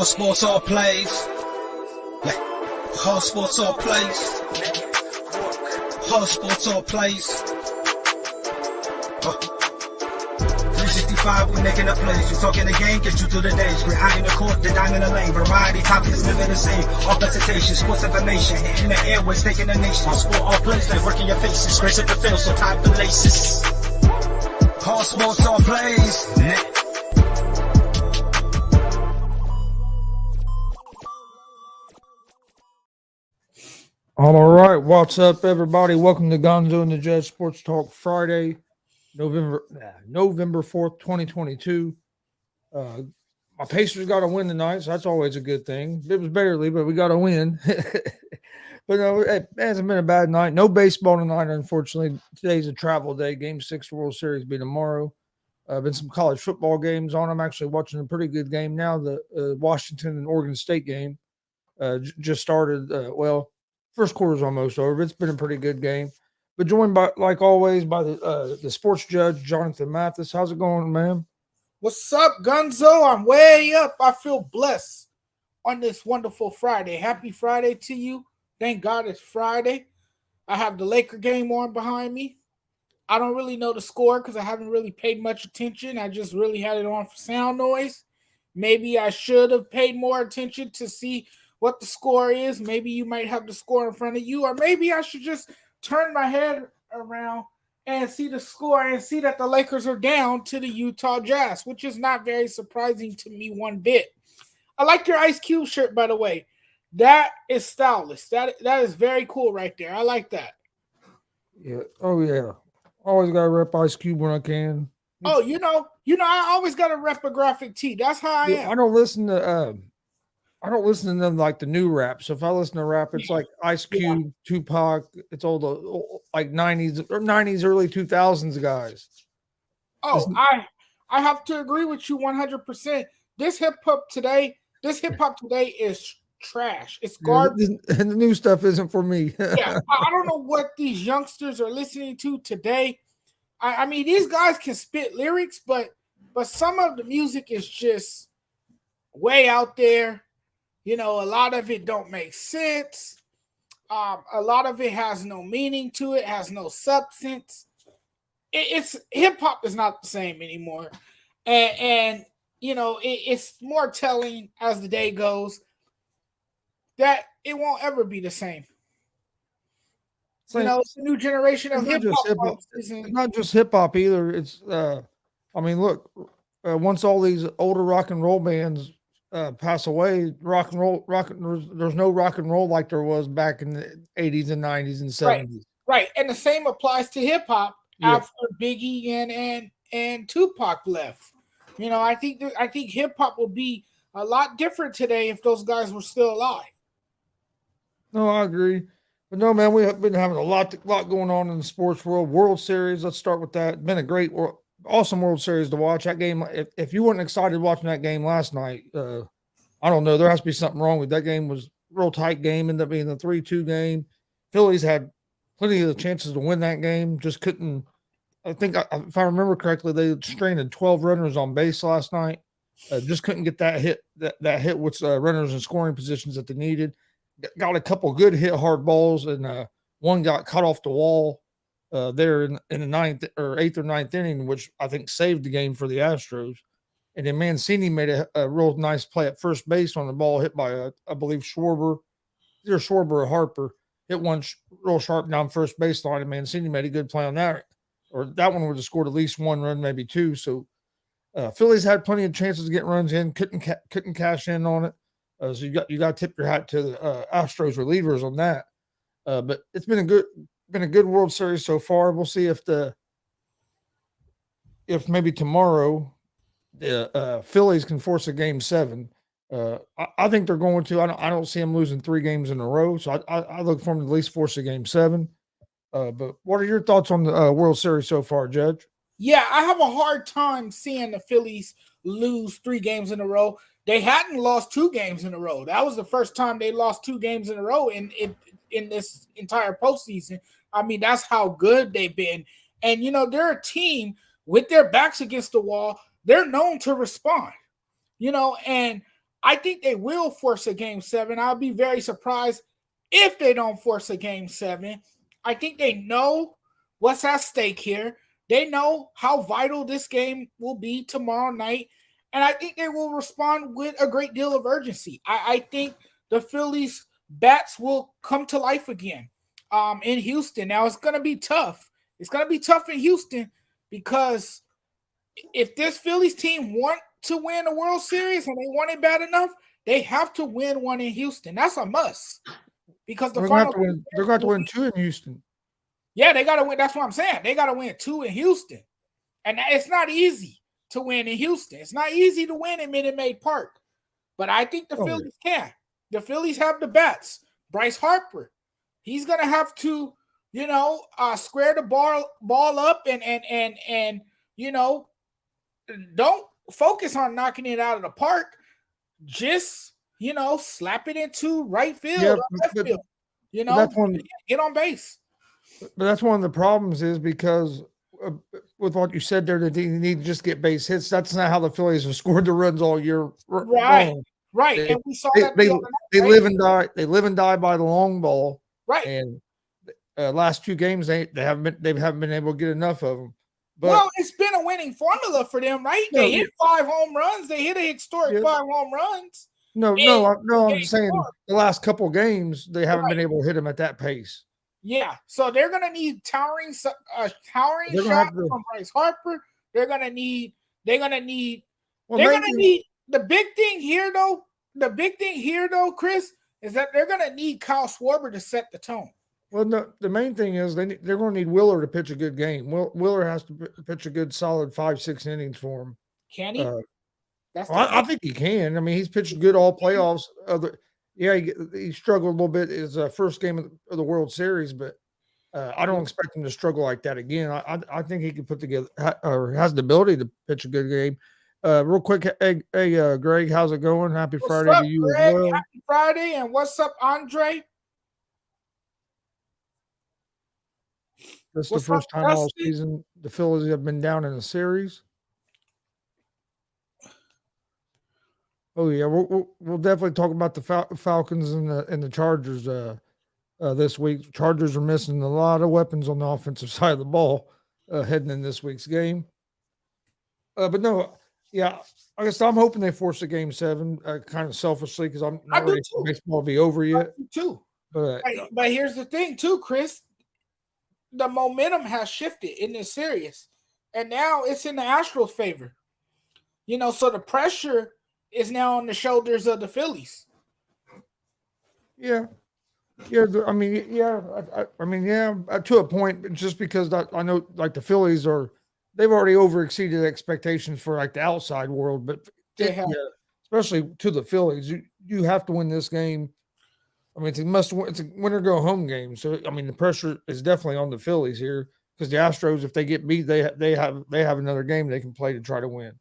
sports all plays. Yeah. All sports all plays. All sports all plays. 365, we making up plays. You talking the game, get you to the days. We're high in the court, the dime in the lane. Variety topics, living the same. All presentation, sports information. Hitting the airways, taking the nation. All sport, all plays, like working your faces. Grace at the field, so tie the laces. All sports, all plays. All right, what's up, everybody? Welcome to Gonzo and the Judge Sports Talk Friday, November 4th, 2022. My Pacers got to win tonight, so that's always a good thing. It was barely, but we got to win. But no, it hasn't been a bad night. No baseball tonight, unfortunately. Today's a travel day. Game 6 World Series be tomorrow. Been some college football games on. I'm actually watching a pretty good game now. The Washington and Oregon State game just started. First quarter's almost over. It's been a pretty good game. But joined by, like always, by the sports judge, Jonathan Mathis. How's it going, man? What's up, Gonzo? I'm way up. I feel blessed on this wonderful Friday. Happy Friday to you. Thank God it's Friday. I have the Laker game on behind me. I don't really know the score because I haven't really paid much attention. I just really had it on for sound noise. Maybe I should have paid more attention to see what the score is. Maybe you might have the score in front of you, or maybe I should just turn my head around and see the score and see that the Lakers are down to the Utah Jazz, which is not very surprising to me one bit. I like your Ice Cube shirt, by the way. That is stylish. That is very cool right there. I like that. Yeah. Oh, yeah. Always got to rep Ice Cube when I can. Oh, you know, I always got to rep a graphic tee. That's how I am. I don't listen to them like the new rap. So if I listen to rap, it's like Ice Cube, Tupac. It's all the like 90s, early 2000s guys. Oh, I have to agree with you 100%. This hip hop today is trash. It's garbage. And the new stuff isn't for me. Yeah, I don't know what these youngsters are listening to today. I mean, these guys can spit lyrics, but some of the music is just way out there. You know, a lot of it don't make sense. A lot of it has no meaning to it, has no substance. It's hip hop is not the same anymore, and you know it's more telling as the day goes that it won't ever be the same. You know, it's a new generation of hip hop. It's not just hip hop either. It's I mean, look, once all these older rock and roll bands pass away, there's no rock and roll like there was back in the 80s and 90s and 70s. Right. And the same applies to hip hop after Biggie and Tupac left. You know, I think hip hop will be a lot different today if those guys were still alive. No, I agree. But no, man, we have been having a lot going on in the sports world. World Series, let's start with that. Been a great, awesome World Series to watch. That game, if you weren't excited watching that game last night, I don't know. There has to be something wrong with that game. Was a real tight game, ended up being a 3-2 game. Phillies had plenty of the chances to win that game, just couldn't. I think, if I remember correctly, they stranded 12 runners on base last night. Just couldn't get that hit with runners in scoring positions that they needed. Got a couple good hit hard balls, and one got cut off the wall there in the 8th or 9th inning, which I think saved the game for the Astros. And then Mancini made a real nice play at first base on the ball hit by, I believe, Schwarber. Either Schwarber or Harper hit one real sharp down first baseline, and Mancini made a good play on that. Or that one would have scored at least one run, maybe two. So Phillies had plenty of chances to get runs in, couldn't cash in on it. So you got to tip your hat to the Astros relievers on that. But it's been a good World Series so far. We'll see if maybe tomorrow the Phillies can force a Game 7. I think they're going to. I don't see them losing 3 games in a row. So I look for them to at least force a Game 7. But what are your thoughts on the World Series so far, Judge? Yeah, I have a hard time seeing the Phillies lose 3 games in a row. They hadn't lost 2 games in a row. That was the first time they lost 2 games in a row in this entire postseason. I mean, that's how good they've been. And, you know, they're a team with their backs against the wall. They're known to respond, you know, and I think they will force a game 7. I'll be very surprised if they don't force a game 7. I think they know what's at stake here. They know how vital this game will be tomorrow night. And I think they will respond with a great deal of urgency. I think the Phillies bats will come to life again in Houston. Now, it's going to be tough. It's going to be tough in Houston because if this Phillies team want to win a World Series and they want it bad enough, they have to win one in Houston. That's a must because they're going to have to win 2 in Houston. Yeah, they got to win. That's what I'm saying. They got to win 2 in Houston. And it's not easy to win in Houston. It's not easy to win in Minute Maid Park. But I think the Phillies can. The Phillies have the bats. Bryce Harper, he's going to have to, square the ball up and don't focus on knocking it out of the park. Just, slap it into right field, left field. Get on base. But that's one of the problems is because with what you said there, that they need to just get base hits. That's not how the Phillies have scored the runs all year. Right. And we saw that they live and die. They live and die by the long ball. Right. And last 2 games they haven't been able to get enough of them. But it's been a winning formula for them, right? They hit 5 home runs. They hit a historic 5 home runs. No. I'm saying the last couple games they haven't been able to hit them at that pace. Yeah, so they're gonna need towering shot from Bryce Harper. They're gonna need the big thing here though. The big thing here though, Chris, is that they're gonna need Kyle Schwarber to set the tone. Well, no, the main thing is they're going to need Wheeler to pitch a good game. Wheeler has to pitch a good, solid 5-6 innings for him. Can he? I think he can. I mean, he's pitched good all playoffs. He struggled a little bit his first game of the World Series, but I don't expect him to struggle like that again. I think he can put together or has the ability to pitch a good game. Real quick, hey, Greg, how's it going? Happy Friday to you Greg? as well. Happy Friday, and what's up, Andre? This is the first time all season the Phillies have been down in a series. Oh yeah, we'll definitely talk about the Falcons and the Chargers this week. Chargers are missing a lot of weapons on the offensive side of the ball heading in this week's game. But no, yeah, I guess I'm hoping they force a game 7, kind of selfishly because I'm not ready for baseball to be over yet. Too. But here's the thing, too, Chris. The momentum has shifted in this series, and now it's in the Astros' favor. So the pressure is now on the shoulders of the Phillies. Yeah. I mean, to a point, just because I know, like the Phillies they've already overexceeded expectations for like the outside world, but especially to the Phillies, you have to win this game. I mean, it's a winner go home game. So I mean, the pressure is definitely on the Phillies here because the Astros, if they get beat, they have another game they can play to try to win.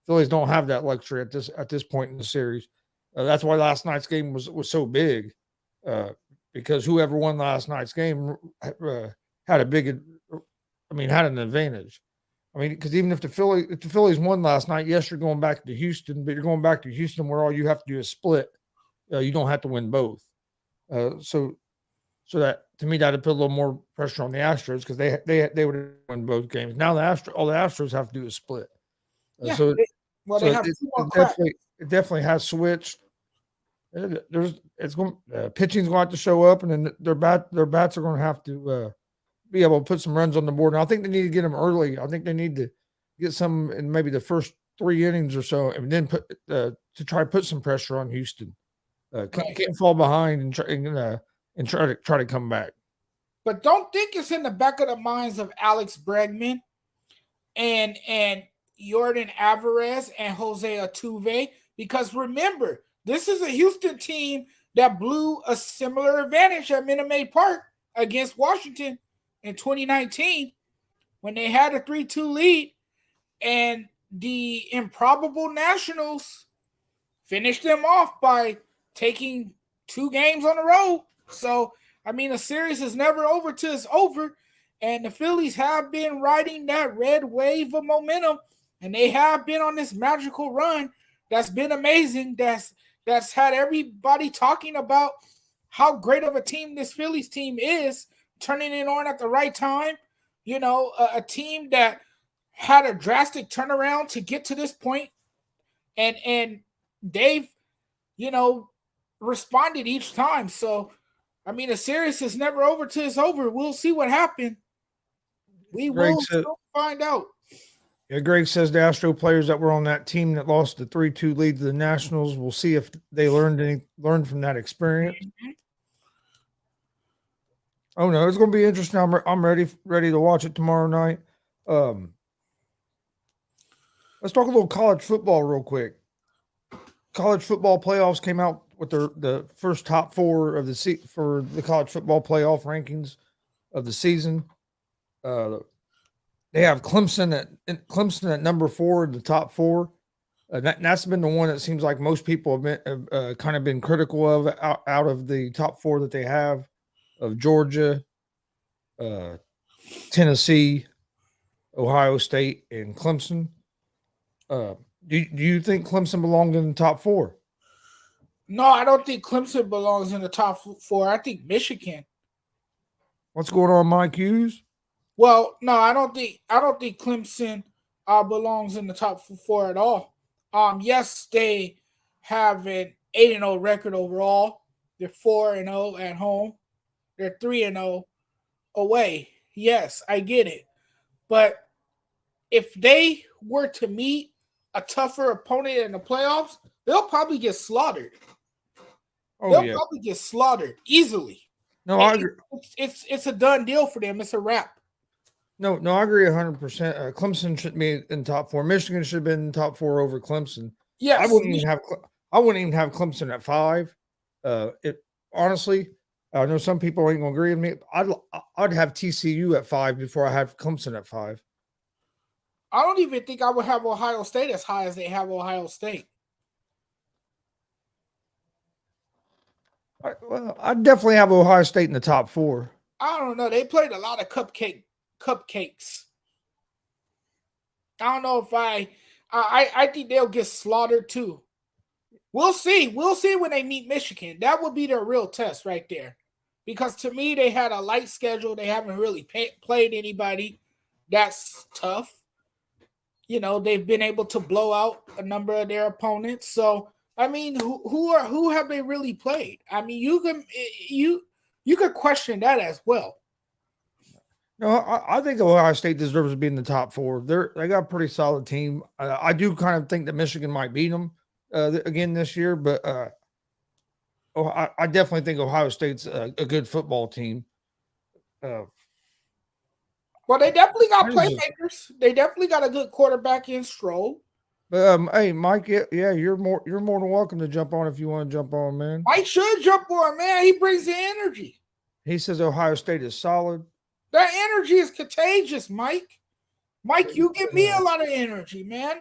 Phillies don't have that luxury at this point in the series. That's why last night's game was so big, because whoever won last night's game had an advantage. I mean, because even if the Phillies won last night, yes, you're going back to Houston, but you're going back to Houston where all you have to do is split. You don't have to win both. So that to me that'd put a little more pressure on the Astros because they would win both games. Now all the Astros have to do is split. It definitely has switched. Pitching's going to have to show up, and then their bats are going to have to be able to put some runs on the board. And I think they need to get them early. I think they need to get some in maybe the first 3 innings or so, and then to try to put some pressure on Houston. Can't fall behind and try to come back. But don't think it's in the back of the minds of Alex Bregman and Yordan Alvarez and Jose Altuve, because remember, this is a Houston team that blew a similar advantage at Minute Maid Park against Washington in 2019 when they had a 3-2 lead, and the improbable Nationals finished them off by taking 2 games on the road. So, I mean, a series is never over till it's over, and the Phillies have been riding that red wave of momentum, and they have been on this magical run that's been amazing. That's had everybody talking about how great of a team this Phillies team is, turning it on at the right time. You know, a team that had a drastic turnaround to get to this point, and they've, you know, responded each time. So, I mean, the series is never over till it's over. We'll see what happens. We Greg will said, find out. Yeah, Greg says the Astro players that were on that team that lost the 3-2 lead to the Nationals, we'll see if they learned from that experience. Mm-hmm. Oh no, it's going to be interesting. I'm ready to watch it tomorrow night. Let's talk a little college football real quick. College football playoffs came out with the first top 4 of the for the college football playoff rankings of the season. They have Clemson at number 4 in the top 4. That's been the one that seems like most people have kind of been critical of out of the top 4 that they have, of Georgia, Tennessee, Ohio State, and Clemson. Do you think Clemson belongs in the top 4? No, I don't think Clemson belongs in the top 4. I think Michigan. What's going on, Mike Hughes? Well, no, I don't think Clemson belongs in the top 4 at all. Yes, they have an 8-0 record overall. They're 4-0 at home. They're 3-0 away. Yes, I get it. But if they were to meet a tougher opponent in the playoffs, they'll probably get slaughtered. They'll probably get slaughtered easily. No, I agree. It's a done deal for them. It's a wrap. No, I agree 100%. Clemson shouldn't be in top 4. Michigan should have been in top 4 over Clemson. Yes, I wouldn't even have Clemson at 5. Honestly, I know some people ain't gonna agree with me. I'd have TCU at 5 before I have Clemson at 5. I don't even think I would have Ohio State as high as they have Ohio State. I'd definitely have Ohio State in the top 4. I don't know. They played a lot of cupcakes. I don't know if I think they'll get slaughtered too. We'll see. We'll see when they meet Michigan. That would be their real test right there. Because to me, they had a light schedule. They haven't really played anybody that's tough. You know, they've been able to blow out a number of their opponents. So, I mean, who have they really played? I mean, you could question that as well. No, I think Ohio State deserves to be in the top 4. They got a pretty solid team. I do kind of think that Michigan might beat them again this year, but I definitely think Ohio State's a good football team. Well, they definitely got playmakers. They definitely got a good quarterback in Stroll. Hey, Mike, yeah, you're more than welcome to jump on if you want to jump on, man. Mike should jump on, man. He brings the energy. He says Ohio State is solid. That energy is contagious, Mike. Mike, you give me a lot of energy, man.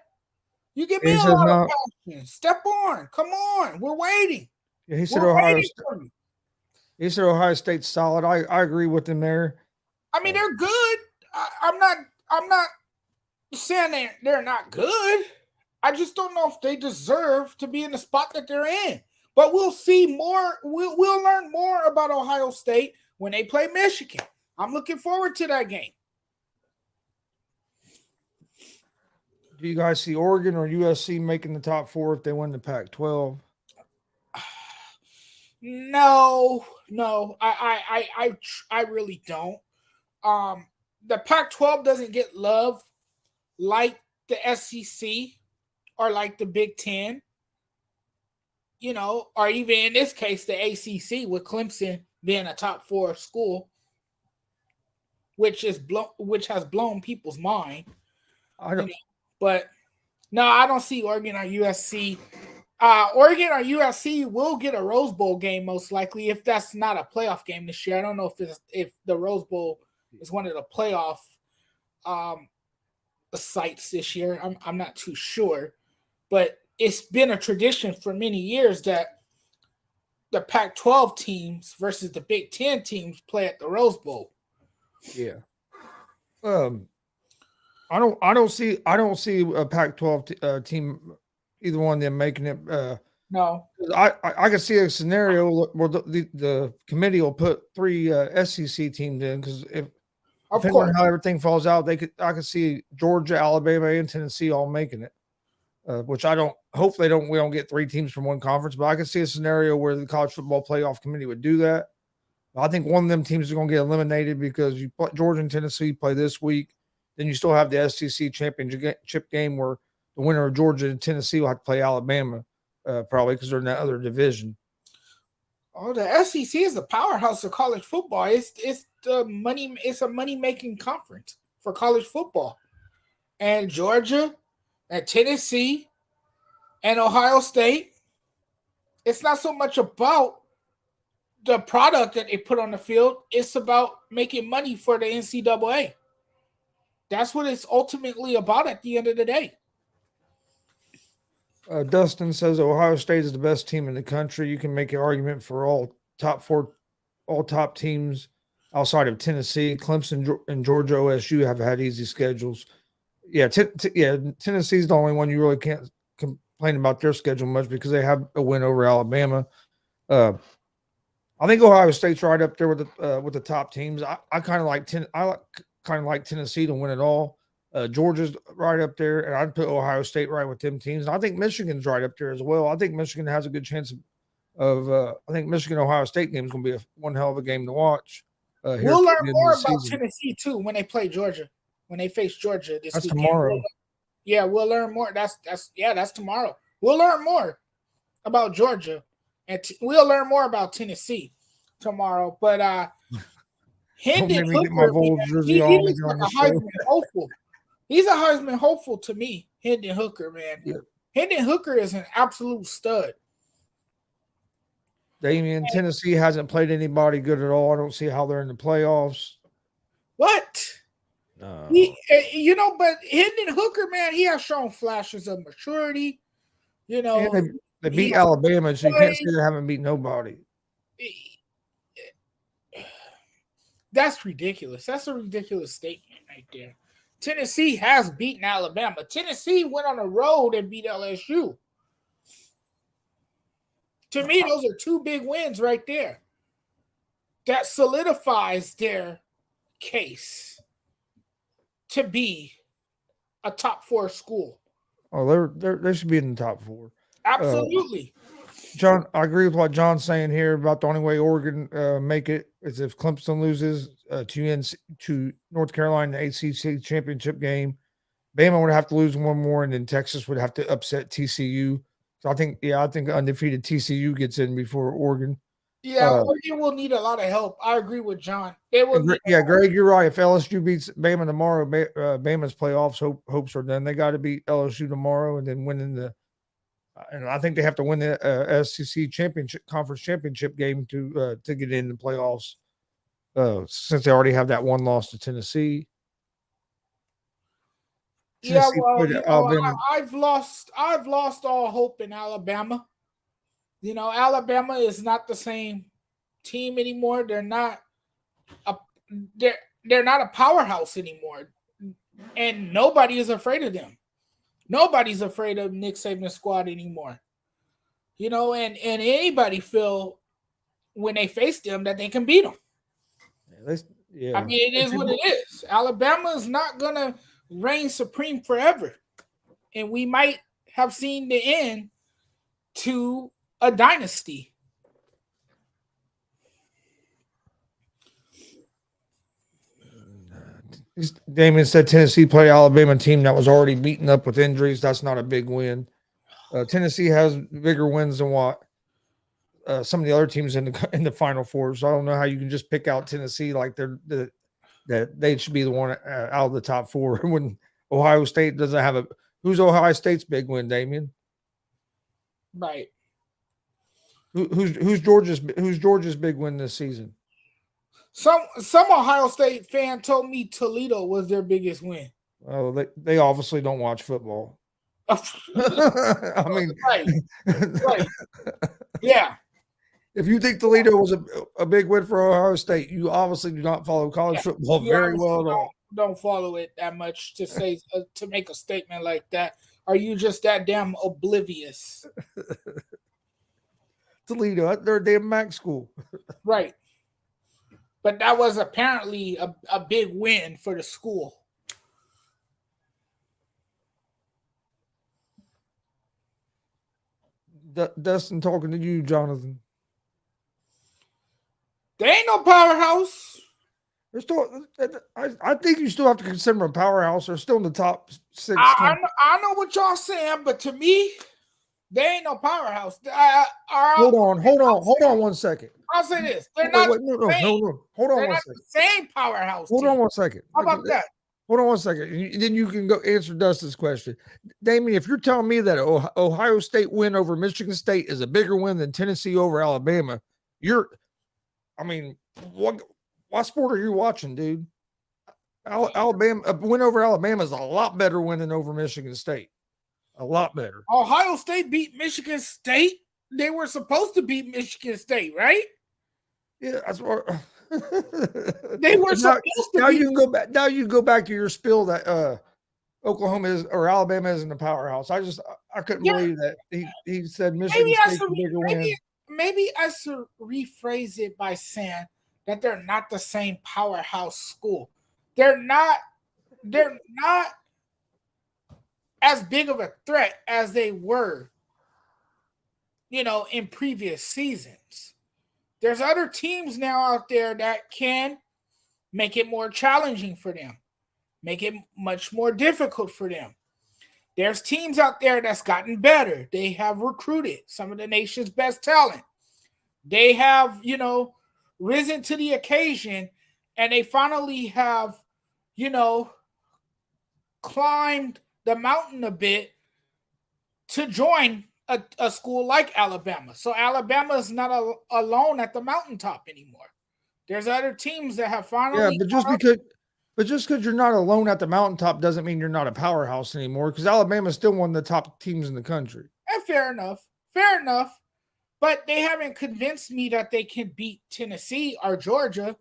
You give me a lot of passion. Step on. Come on. We're waiting. Yeah, he said Ohio State's solid. I agree with him there. I mean, they're good. I'm not saying they're not good. I just don't know if they deserve to be in the spot that they're in. But we'll see more. We'll learn more about Ohio State when they play Michigan. I'm looking forward to that game. Do you guys see Oregon or USC making the top 4 if they win the Pac-12? No, I really don't. The Pac-12 doesn't get love like the SEC or like the Big Ten, you know, or even in this case, the ACC with Clemson being a top 4 school, which has blown people's mind. But no, I don't see Oregon or USC. Oregon or USC will get a Rose Bowl game most likely if that's not a playoff game this year. I don't know if the Rose Bowl is one of the playoff sites this year. I'm not too sure, but it's been a tradition for many years that the Pac-12 teams versus the Big Ten teams play at the Rose Bowl. Yeah. I don't see a Pac-12 team either one of them making it. No. I can see a scenario where the committee will put 3 SEC teams in because if Of depending course. on how everything falls out, I could see Georgia, Alabama, and Tennessee all making it. Which I don't. Hopefully, we don't get 3 teams from one conference, but I can see a scenario where the college football playoff committee would do that. I think one of them teams is going to get eliminated because Georgia and Tennessee play this week. Then you still have the SEC championship game where the winner of Georgia and Tennessee will have to play Alabama, probably because they're in that other division. Oh, the SEC is the powerhouse of college football. It's the money. It's a money-making conference for college football, and Georgia, and Tennessee, and Ohio State. It's not so much about the product that they put on the field. It's about making money for the NCAA. That's what it's ultimately about at the end of the day. Dustin says Ohio State is the best team in the country. You can make an argument for all top teams outside of Tennessee. Clemson and Georgia OSU have had easy schedules. Yeah, Tennessee's the only one you really can't complain about their schedule much because they have a win over Alabama. I think Ohio State's right up there with the top teams. I kind of like Tennessee to win it all. Georgia's right up there, and I'd put Ohio State right with them teams. And I think Michigan's right up there as well. I think Michigan has a good chance of I think Michigan-Ohio State game is going to be one hell of a game to watch. We'll learn more about Tennessee too when they play Georgia, when they face Georgia this weekend. Tomorrow. We'll learn more. That's tomorrow. We'll learn more about Georgia, and we'll learn more about Tennessee tomorrow. But Hendon Hooker, he looks like a Heisman hopeful. He's a Heisman hopeful to me, Hendon Hooker, man. Yeah. Hendon Hooker is an absolute stud. Damian, Tennessee hasn't played anybody good at all. I don't see how they're in the playoffs. What? No. But Hendon Hooker, man, he has shown flashes of maturity. They beat Alabama, so you can't say they haven't beat nobody. That's ridiculous. That's a ridiculous statement right there. Tennessee has beaten Alabama. Tennessee went on the road and beat LSU. To me, those are 2 big wins right there. That solidifies their case to be a top 4 school. Oh, they should be in the top 4. Absolutely. John, I agree with what John's saying here about the only way Oregon make it is if Clemson loses to North Carolina in the ACC championship game. Bama would have to lose one more, and then Texas would have to upset TCU. So I think undefeated TCU gets in before Oregon. Yeah, Oregon will need a lot of help. I agree with John. Greg, you're right. If LSU beats Bama tomorrow, Bama's playoffs hopes are done. They got to beat LSU tomorrow and then win in the. And I think they have to win the SEC conference championship game to get in the playoffs. Since they already have that one loss to Tennessee. I've lost all hope in Alabama. Alabama is not the same team anymore. They're not a powerhouse anymore, and nobody is afraid of them. Nobody's afraid of Nick Saban's squad anymore. And anybody feel when they face them that they can beat them. Yeah. I mean, it is what it is. Alabama is not going to reign supreme forever. And we might have seen the end to a dynasty. Damon said Tennessee played Alabama team that was already beaten up with injuries. That's not a big win. Tennessee has bigger wins than what some of the other teams in the Final Four. So I don't know how you can just pick out Tennessee like that they should be the one out of the top 4 when Ohio State doesn't have a. Who's Ohio State's big win, Damien? Right. Who's Georgia's big win this season? Some Ohio State fan told me Toledo was their biggest win. Oh, they obviously don't watch football. I mean, right. Yeah. If you think Toledo was a big win for Ohio State, you obviously do not follow college football very well at all. Don't follow it that much to say to make a statement like that. are you just that damn oblivious? Toledo, they're a damn MAC school. Right. But that was apparently a big win for the school. Dustin talking to you, Jonathan. They ain't no powerhouse. They're still, I think you still have to consider them a powerhouse. They're still in the top 6. I know what y'all saying, but to me, they ain't no powerhouse. Hold on 1 second. I'll say this: they're not. No. Hold on they're 1 not second. the same powerhouse. Hold team. on 1 second. How about that? Hold on 1 second. Then you can go answer Dustin's question. Damien, if you're telling me that Ohio State win over Michigan State is a bigger win than Tennessee over Alabama, what sport are you watching, dude? Alabama, a win over Alabama is a lot better win than over Michigan State. A lot better. Ohio State beat Michigan State. They were supposed to beat Michigan State, right? Yeah, that's what they were supposed to. Now you can go back. Now you go back to your spill that Oklahoma is or Alabama isn't a powerhouse. I couldn't believe that he said Michigan State's a bigger win. Maybe I should rephrase it by saying that they're not the same powerhouse school. They're not as big of a threat as they were, in previous seasons. There's other teams now out there that can make it more challenging for them, make it much more difficult for them. There's teams out there that's gotten better. They have recruited some of the nation's best talent. They have, risen to the occasion, and they finally have, climbed the mountain a bit to join a school like Alabama. So Alabama is not alone at the mountaintop anymore. There's other teams that have finally. Yeah, but just because you're not alone at the mountaintop doesn't mean you're not a powerhouse anymore. Because Alabama is still one of the top teams in the country. And fair enough. But they haven't convinced me that they can beat Tennessee or Georgia.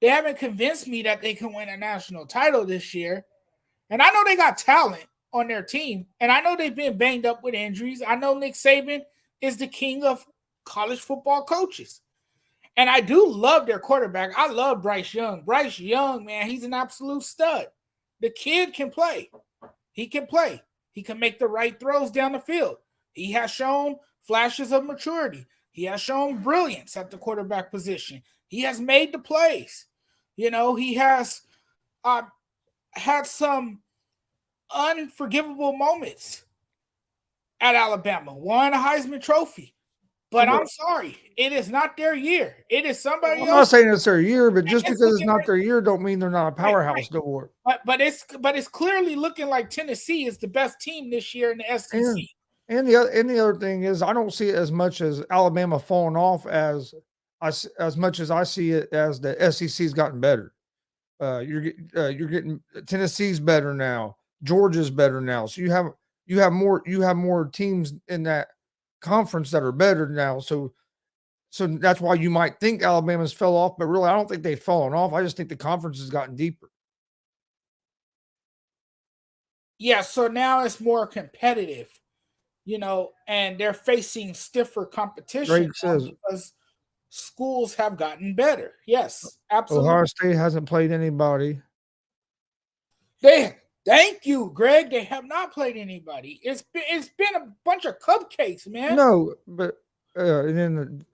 They haven't convinced me that they can win a national title this year. And I know they got talent on their team. And I know they've been banged up with injuries. I know Nick Saban is the king of college football coaches. And I do love their quarterback. I love Bryce Young. Bryce Young, man, he's an absolute stud. The kid can play. He can play. He can make the right throws down the field. He has shown flashes of maturity. He has shown brilliance at the quarterback position. He has made the plays. He has had some unforgivable moments at Alabama. Won a Heisman Trophy. But I'm sorry, it is not their year. It is somebody else. I'm not saying it's their year, but just because it's not their year don't mean they're not a powerhouse no more. But it's clearly looking like Tennessee is the best team this year in the SEC. And the other thing is, I don't see it as much as Alabama falling off as much as I see it as the SEC's gotten better. You're getting Tennessee's better now. Georgia's better now. So you have more teams in that conference that are better now. So that's why you might think Alabama's fell off, but really I don't think they've fallen off. I just think the conference has gotten deeper. Yeah, so now it's more competitive, and they're facing stiffer competition because schools have gotten better. Yes, absolutely. Ohio State hasn't played anybody. Thank you, Greg. They have not played anybody. It's been a bunch of cupcakes, man. No, but and then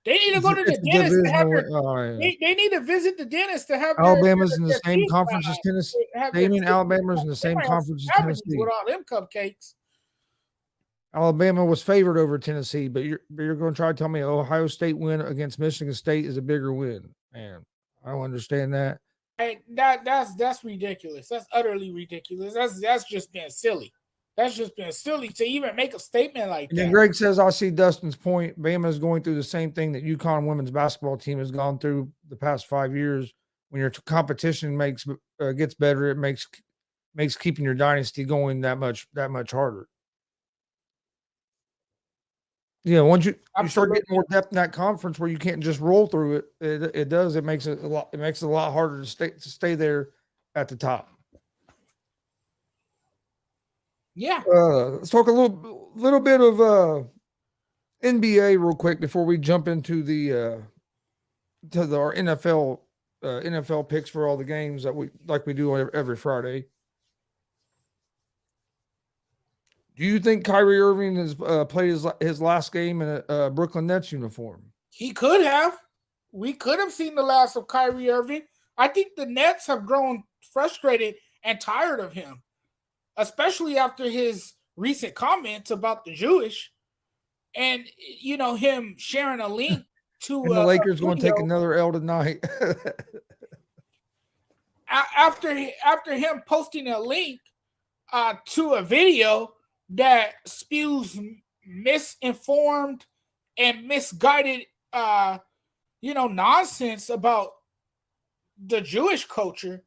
they need to go to the dentist to have they need to visit the dentist to have Alabama's in the same conference as Tennessee. They mean Alabama's in the same conference as Tennessee with all them cupcakes. Alabama was favored over Tennessee, but you're going to try to tell me Ohio State win against Michigan State is a bigger win, man? I don't understand that. Hey, that's ridiculous. That's utterly ridiculous. That's just been silly. That's just been silly to even make a statement like that. And Greg says, I see Dustin's point. Bama is going through the same thing that UConn women's basketball team has gone through the past 5 years. When your competition gets better, it makes keeping your dynasty going that much harder. Once you start getting more depth in that conference where you can't just roll through it, it makes it a lot harder to stay there at the top. Yeah. Let's talk a little bit of NBA real quick before we jump into our NFL picks for all the games that we do every Friday. Do you think Kyrie Irving has played his last game in a Brooklyn Nets uniform? He could have. We could have seen the last of Kyrie Irving. I think the Nets have grown frustrated and tired of him, especially after his recent comments about the Jewish and him sharing a link to And the Lakers a going to take video another L tonight. after him posting a link to a video that spews misinformed and misguided nonsense about the Jewish culture.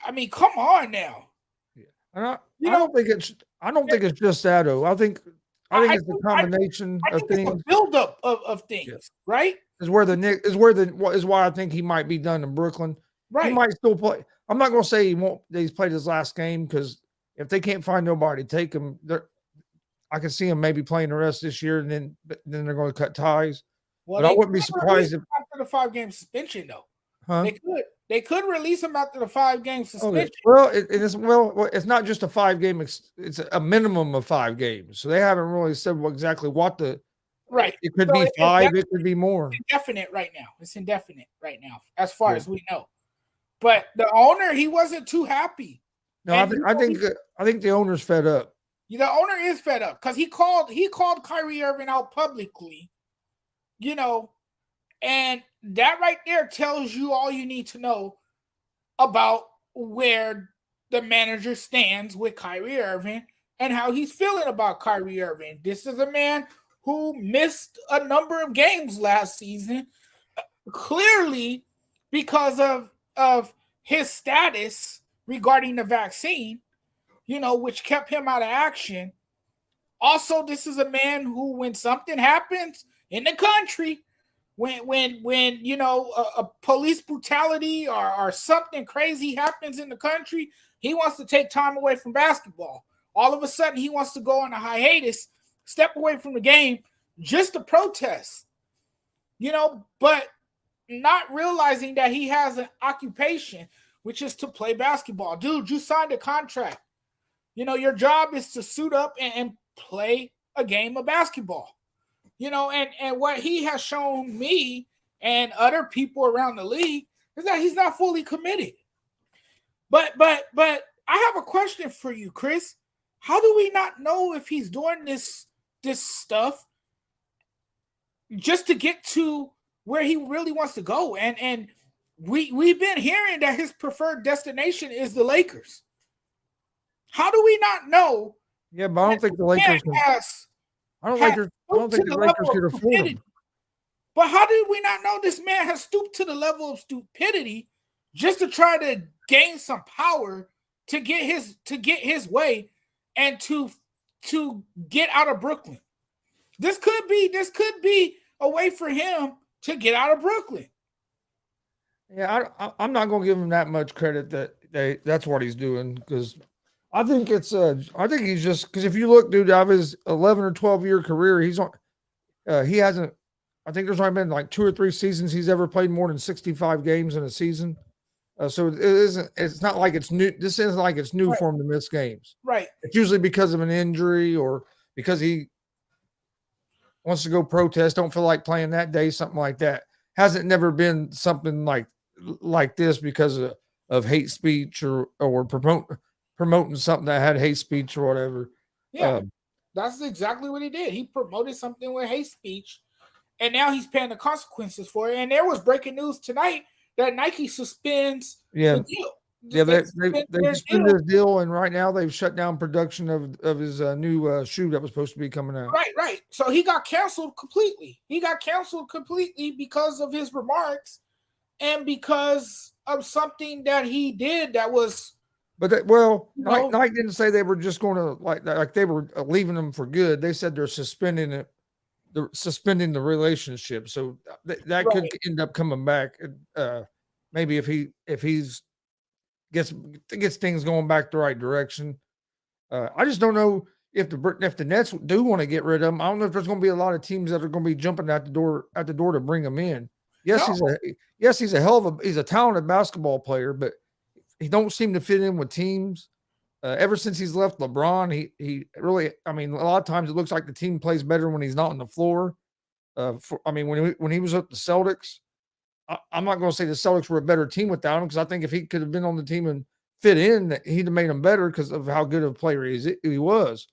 I mean, come on now. I don't think it's just that though. I think it's a combination of things. It's a buildup of things, right? Is why I think he might be done in Brooklyn. Right. He might still play. I'm not going to say he's played his last game, because if they can't find nobody to take him, I can see him maybe playing the rest this year, and then they're going to cut ties. Well, but I wouldn't be surprised if after the 5-game suspension, though. Huh? They could release him after the 5-game suspension. Okay. Well, it's not just a 5-game. It's a minimum of 5 games. So they haven't really said exactly what the right. It could be 5. It could be more. Indefinite right now. It's indefinite right now, as far as we know. But the owner, he wasn't too happy. No, I think the owner's fed up. The owner is fed up because he called Kyrie Irving out publicly, and that right there tells you all you need to know about where the manager stands with Kyrie Irving and how he's feeling about Kyrie Irving. This is a man who missed a number of games last season, clearly because of his status regarding the vaccine, which kept him out of action. Also, this is a man who, when something happens in the country, when a police brutality or something crazy happens in the country, he wants to take time away from basketball. All of a sudden, he wants to go on a hiatus, step away from the game just to protest. But not realizing that he has an occupation, which is to play basketball. Dude, you signed a contract. Your job is to suit up and play a game of basketball. And what he has shown me and other people around the league is that he's not fully committed. But I have a question for you, Chris. How do we not know if he's doing this stuff just to get to where he really wants to go? And we've been hearing that his preferred destination is the Lakers. How do we not know? Yeah, but I don't think the Lakers I don't think the Lakers could afford him. But how did we not know this man has stooped to the level of stupidity just to try to gain some power to get his way and to get out of Brooklyn? This could be a way for him to get out of Brooklyn. Yeah, I'm not going to give him that much credit that that's what he's doing, because I think he's just, because if you look, dude, out of his 11 or 12-year career, he hasn't, I think there's only been like 2 or 3 seasons he's ever played more than 65 games in a season. So it's not like it's new. This isn't like it's new for him to miss games. Right. It's usually because of an injury or because he wants to go protest, don't feel like playing that day, something like that. Hasn't never been something like this because of hate speech or promoting something that had hate speech or whatever. Yeah, that's exactly what he did. He promoted something with hate speech, and now he's paying the consequences for it. And there was breaking news tonight that Nike suspends the deal. Yeah, they suspended his deal, and right now they've shut down production of his new shoe that was supposed to be coming out. Right. So he got canceled completely. Because of his remarks and because of something that he did that was. But Nike didn't say they were just going to like they were leaving them for good. They said they're suspending it. They're suspending the relationship, so that could end up coming back. Maybe if he's gets things going back the right direction. I just don't know if the Nets do want to get rid of him. I don't know if there's going to be a lot of teams that are going to be jumping at the door to bring him in. Yes, No. he's a talented basketball player, but he don't seem to fit in with teams. Ever since he's left LeBron, he really, I mean, a lot of times it looks like the team plays better when he's not on the floor. When he was at the Celtics, I'm not going to say the Celtics were a better team without him, because I think if he could have been on the team and fit in, that he'd have made them better because of how good of a player he was.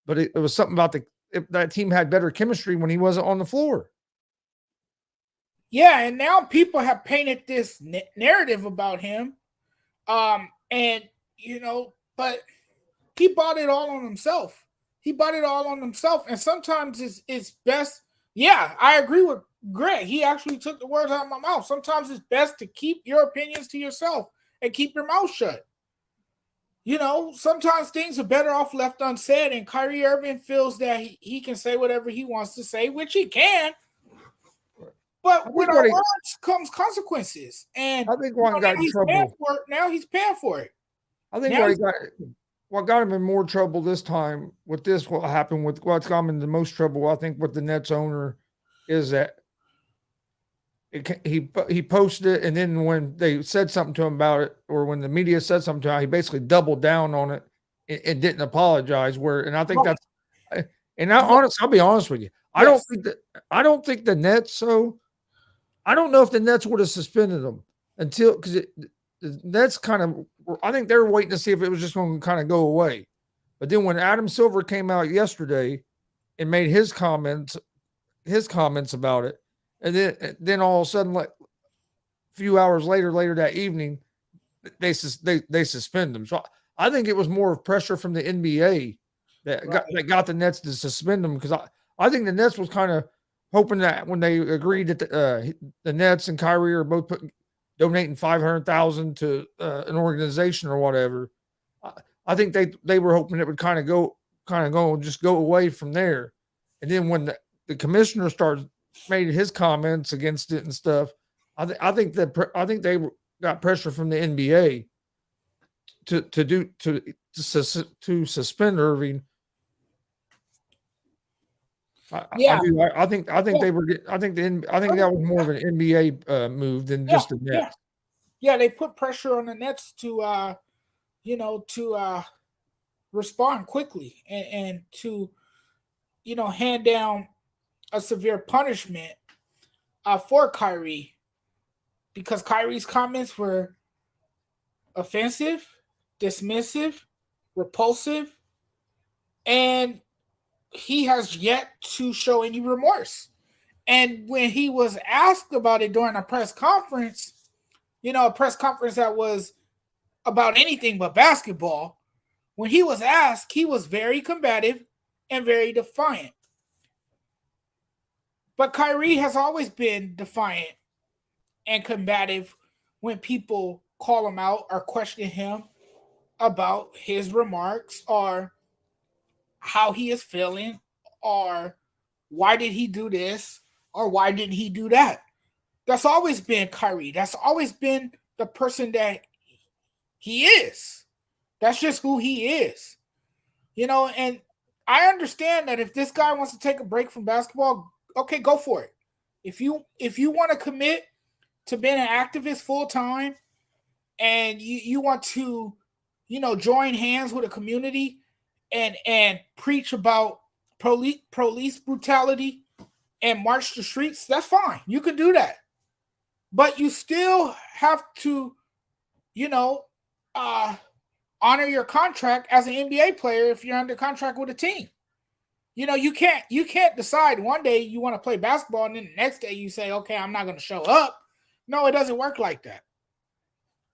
But it was something about if that team had better chemistry when he wasn't on the floor. Yeah, and now people have painted this narrative about him, and but he bought it all on himself. And sometimes it's best. Yeah, I agree with Greg. He actually took the words out of my mouth. Sometimes it's best to keep your opinions to yourself and keep your mouth shut. Sometimes things are better off left unsaid, and Kyrie Irving feels that he can say whatever he wants to say, which he can. But with our words comes consequences. And I think one got in trouble. Now he's paying for it. I think what got him in more trouble this time with this, what happened with what's got him in the most trouble, I think, with the Nets owner, is that he posted it, and then when they said something to him about it, or when the media said something to him, he basically doubled down on it and didn't apologize. And I think that's, and I'll be honest with you, I don't think the Nets. So I don't know if the Nets would have suspended him because the Nets kind of, I think they were waiting to see if it was just going to kind of go away. But then when Adam Silver came out yesterday and made his comments about it, and then all of a sudden, like a few hours later that evening, they suspend him. So I think it was more of pressure from the NBA that got the Nets to suspend him, because I think the Nets was kind of hoping that when they agreed that the Nets and Kyrie are both donating $500,000 to an organization or whatever, I think they were hoping it would kind of go away from there. And then when the commissioner made his comments against it and stuff, I think they got pressure from the NBA to suspend Irving. I think they were. I think that was more of an NBA move than just the Nets. Yeah, they put pressure on the Nets to respond quickly and to hand down a severe punishment for Kyrie, because Kyrie's comments were offensive, dismissive, repulsive, and he has yet to show any remorse. And when he was asked about it during a press conference, a press conference that was about anything but basketball, when he was asked, he was very combative and very defiant. But Kyrie has always been defiant and combative when people call him out or question him about his remarks or how he is feeling, or why did he do this, or why didn't he do that. That's always been Kyrie. That's always been the person that he is. That's just who he is. And I understand that if this guy wants to take a break from basketball, okay, go for it. If you want to commit to being an activist full time, and you want to, join hands with a community and preach about police brutality and march the streets, that's fine. You can do that. But you still have to, honor your contract as an NBA player if you're under contract with a team. You can't decide one day you want to play basketball and then the next day you say, okay, I'm not going to show up. No, it doesn't work like that.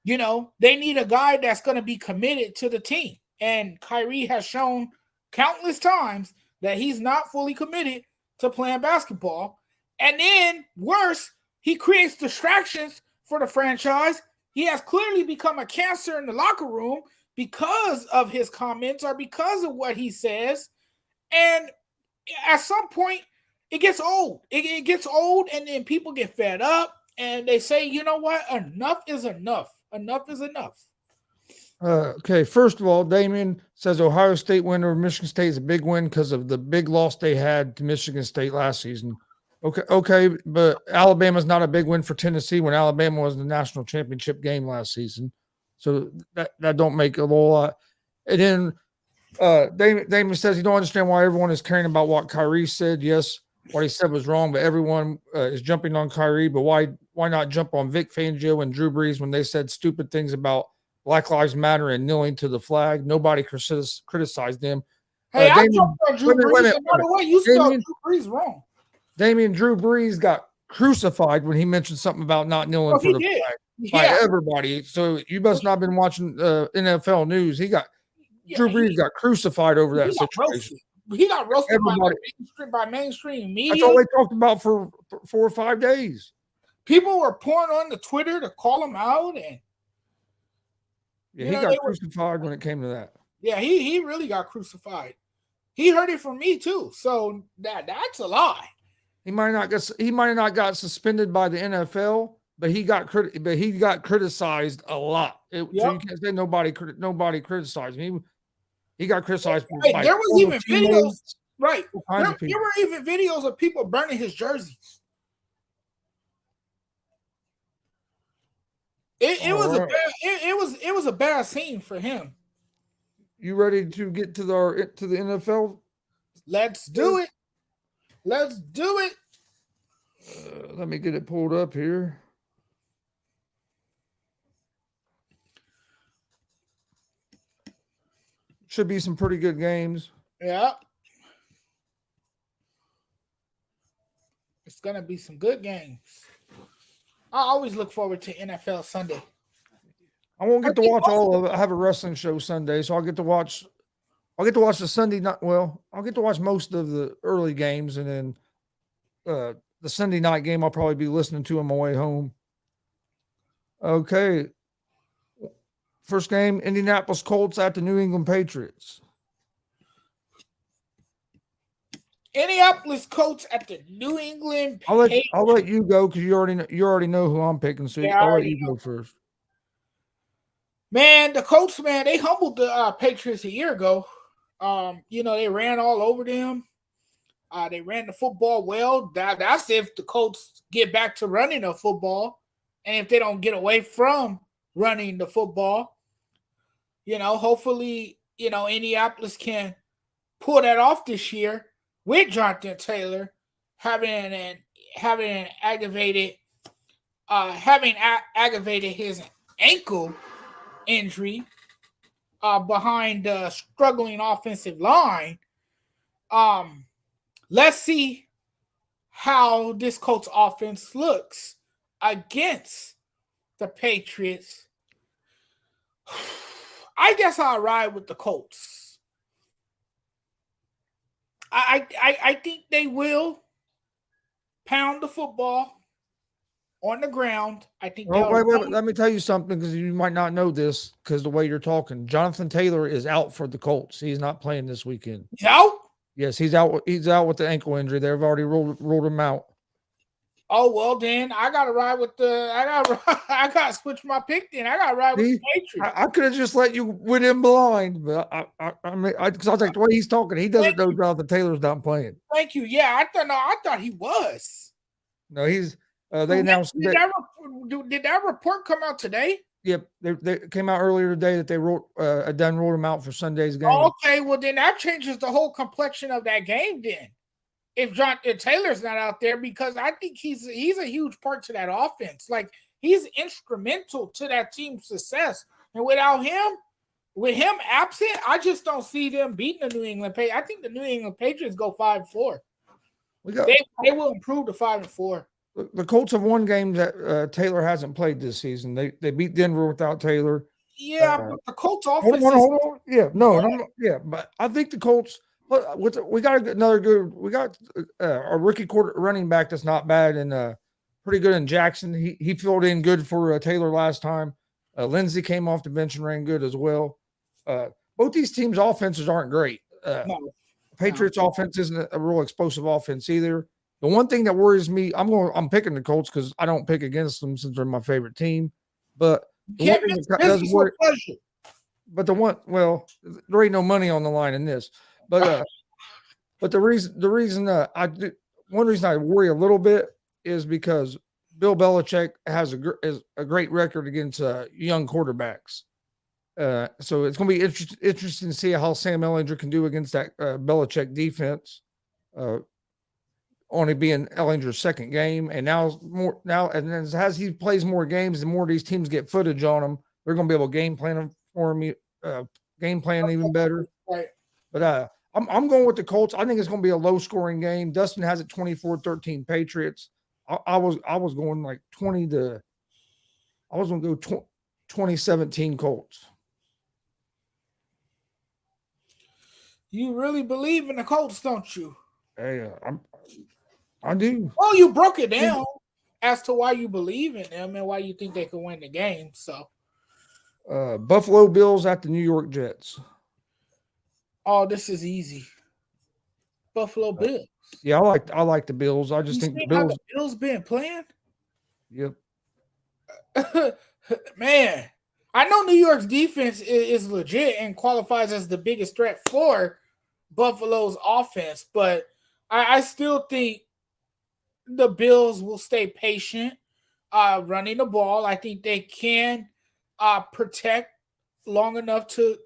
They need a guy that's going to be committed to the team. And Kyrie has shown countless times that he's not fully committed to playing basketball. And then, worse, he creates distractions for the franchise. He has clearly become a cancer in the locker room because of his comments or because of what he says. And at some point, it gets old. It gets old, and then people get fed up, and they say, you know what? Enough is enough. Enough is enough. Okay, first of all, Damien says Ohio State win over Michigan State is a big win because of the big loss they had to Michigan State last season. Okay, but Alabama's not a big win for Tennessee when Alabama was in the national championship game last season. So that don't make a whole lot. And then Damon says he don't understand why everyone is caring about what KYRIE said. Yes, what he said was wrong, but everyone is jumping on KYRIE. But why not jump on Vic Fangio and Drew Brees when they said stupid things about Black Lives Matter and kneeling to the flag? Nobody criticized them. Hey, I jumped on Drew Brees. No matter what, you spelled Drew Brees wrong. Damien, Drew Brees got crucified when he mentioned something about not kneeling for the flag by everybody. So you must not have been watching NFL news. Drew Brees got crucified over that situation. He got roasted by mainstream media. That's all they talked about for 4 or 5 days. People were pouring on the Twitter to call him out, and he got crucified when it came to that. Yeah, he really got crucified. He heard it from me too. So that's a lie. He might not got suspended by the NFL, but he got criticized a lot. So you can't say nobody criticized him. He got criticized. Hey, there was even videos, right? There were even videos of people burning his jerseys. It was a bad scene for him. You ready to get to the NFL? Let's do it. Let's do it. Let me get it pulled up here. Should be some pretty good games. Yeah. It's going to be some good games. I always look forward to NFL Sunday. I won't get to watch all of it. I have a wrestling show Sunday, so I'll get to watch the Sunday night. Well, I'll get to watch most of the early games, and then the Sunday night game I'll probably be listening to on my way home. Okay. First game, Indianapolis Colts at the New England Patriots. Indianapolis Colts at the New England Patriots. I'll let you go because you already know who I'm picking, so I'll let you go first. Man, the Colts, they humbled the Patriots a year ago. They ran all over them. They ran the football well. That's if the Colts get back to running the football, and if they don't get away from running the football, hopefully, Indianapolis can pull that off this year with Jonathan Taylor having aggravated his ankle injury behind the struggling offensive line. Let's see how this Colts offense looks against the Patriots. I guess I'll ride with the Colts. I think they will pound the football on the ground. I think. Wait. Let me tell you something because you might not know this because the way you're talking. Jonathan Taylor is out for the Colts. He's not playing this weekend. He's out? Yes, he's out. He's out with the ankle injury. They've already ruled him out. Oh well, then I gotta ride with I gotta switch my pick. Then I gotta ride with the Patriots. I could have just let you win him blind, but because I think the way he's talking, he doesn't know Jonathan Taylor's not playing. Thank you. Yeah, I thought he was. No, he's. They announced. Did that report come out today? Yep, they came out earlier today that they ruled him out for Sunday's game. Oh, okay, well then that changes the whole complexion of that game. Then, if Taylor's not out there, because I think he's a huge part to that offense. Like he's instrumental to that team's success, and without him, with him absent, I just don't see them beating the New England Patriots. I think the New England Patriots go 5-4. They will improve to 5-4. The Colts have won games that Taylor hasn't played this season. They beat Denver without Taylor. Yeah, but the Colts offense. Hold on. Yeah, but I think the Colts. We got a rookie running back that's not bad and pretty good in Jackson. He filled in good for Taylor last time. Lindsey came off the bench and ran good as well. Both these teams' offenses aren't great. Patriots' offense isn't a real explosive offense either. The one thing that worries me, I'm picking the Colts because I don't pick against them since they're my favorite team. But the but there ain't no money on the line in this. But the reason one reason I worry a little bit is because Bill Belichick has a great record against young quarterbacks. So it's going to be interesting to see how Sam Ehlinger can do against that Belichick defense. Only being Ehlinger's second game, and and as he plays more games, the more these teams get footage on him, they're going to be able to game plan for him, game plan even better. Right. But I'm going with the Colts. I think it's going to be a low scoring game. Dustin has it 24-13 Patriots. I was going like 20 to. I was going to go 2017 Colts. You really believe in the Colts, don't you? Hey, I do. Well, you broke it down as to why you believe in them and why you think they could win the game. So, Buffalo Bills at the New York Jets. Oh, this is easy. Buffalo Bills. Yeah, I like the Bills. I just think the Bills been playing. Yep. Man, I know New York's defense is legit and qualifies as the biggest threat for Buffalo's offense, but I still think the Bills will stay patient running the ball. I think they can protect long enough to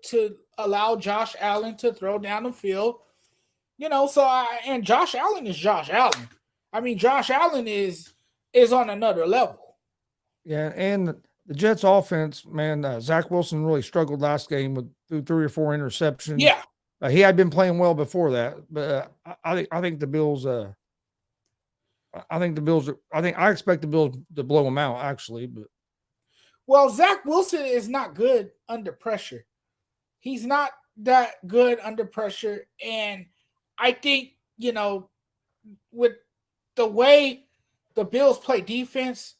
allow Josh Allen to throw down the field. And Josh Allen is Josh Allen. I mean, Josh Allen is on another level. Yeah, and the Jets offense, man, Zach Wilson really struggled last game with 3 or 4 interceptions. Yeah. He had been playing well before that, but I think the Bills. I expect the Bills to blow them out, actually. But Zach Wilson is not good under pressure. He's not that good under pressure, and I think with the way the Bills play defense,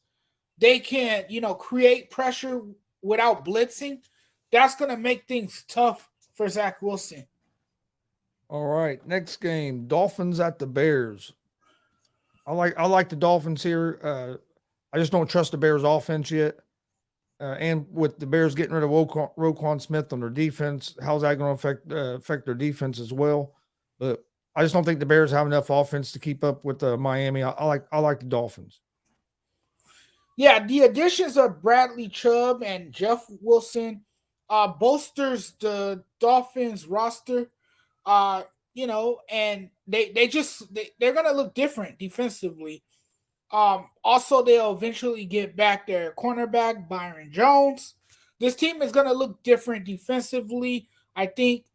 they can create pressure without blitzing. That's going to make things tough for Zach Wilson. All right, next game, Dolphins at the Bears. I like the Dolphins here. I just don't trust the Bears offense yet. And with the Bears getting rid of Roquan Smith on their defense, how's that going to affect their defense as well? But I just don't think the Bears have enough offense to keep up with Miami. I like the Dolphins. Yeah, the additions of Bradley Chubb and Jeff Wilson bolsters the Dolphins roster. And they're gonna look different defensively. Also, they'll eventually get back their cornerback Byron Jones. This team is gonna look different defensively. I think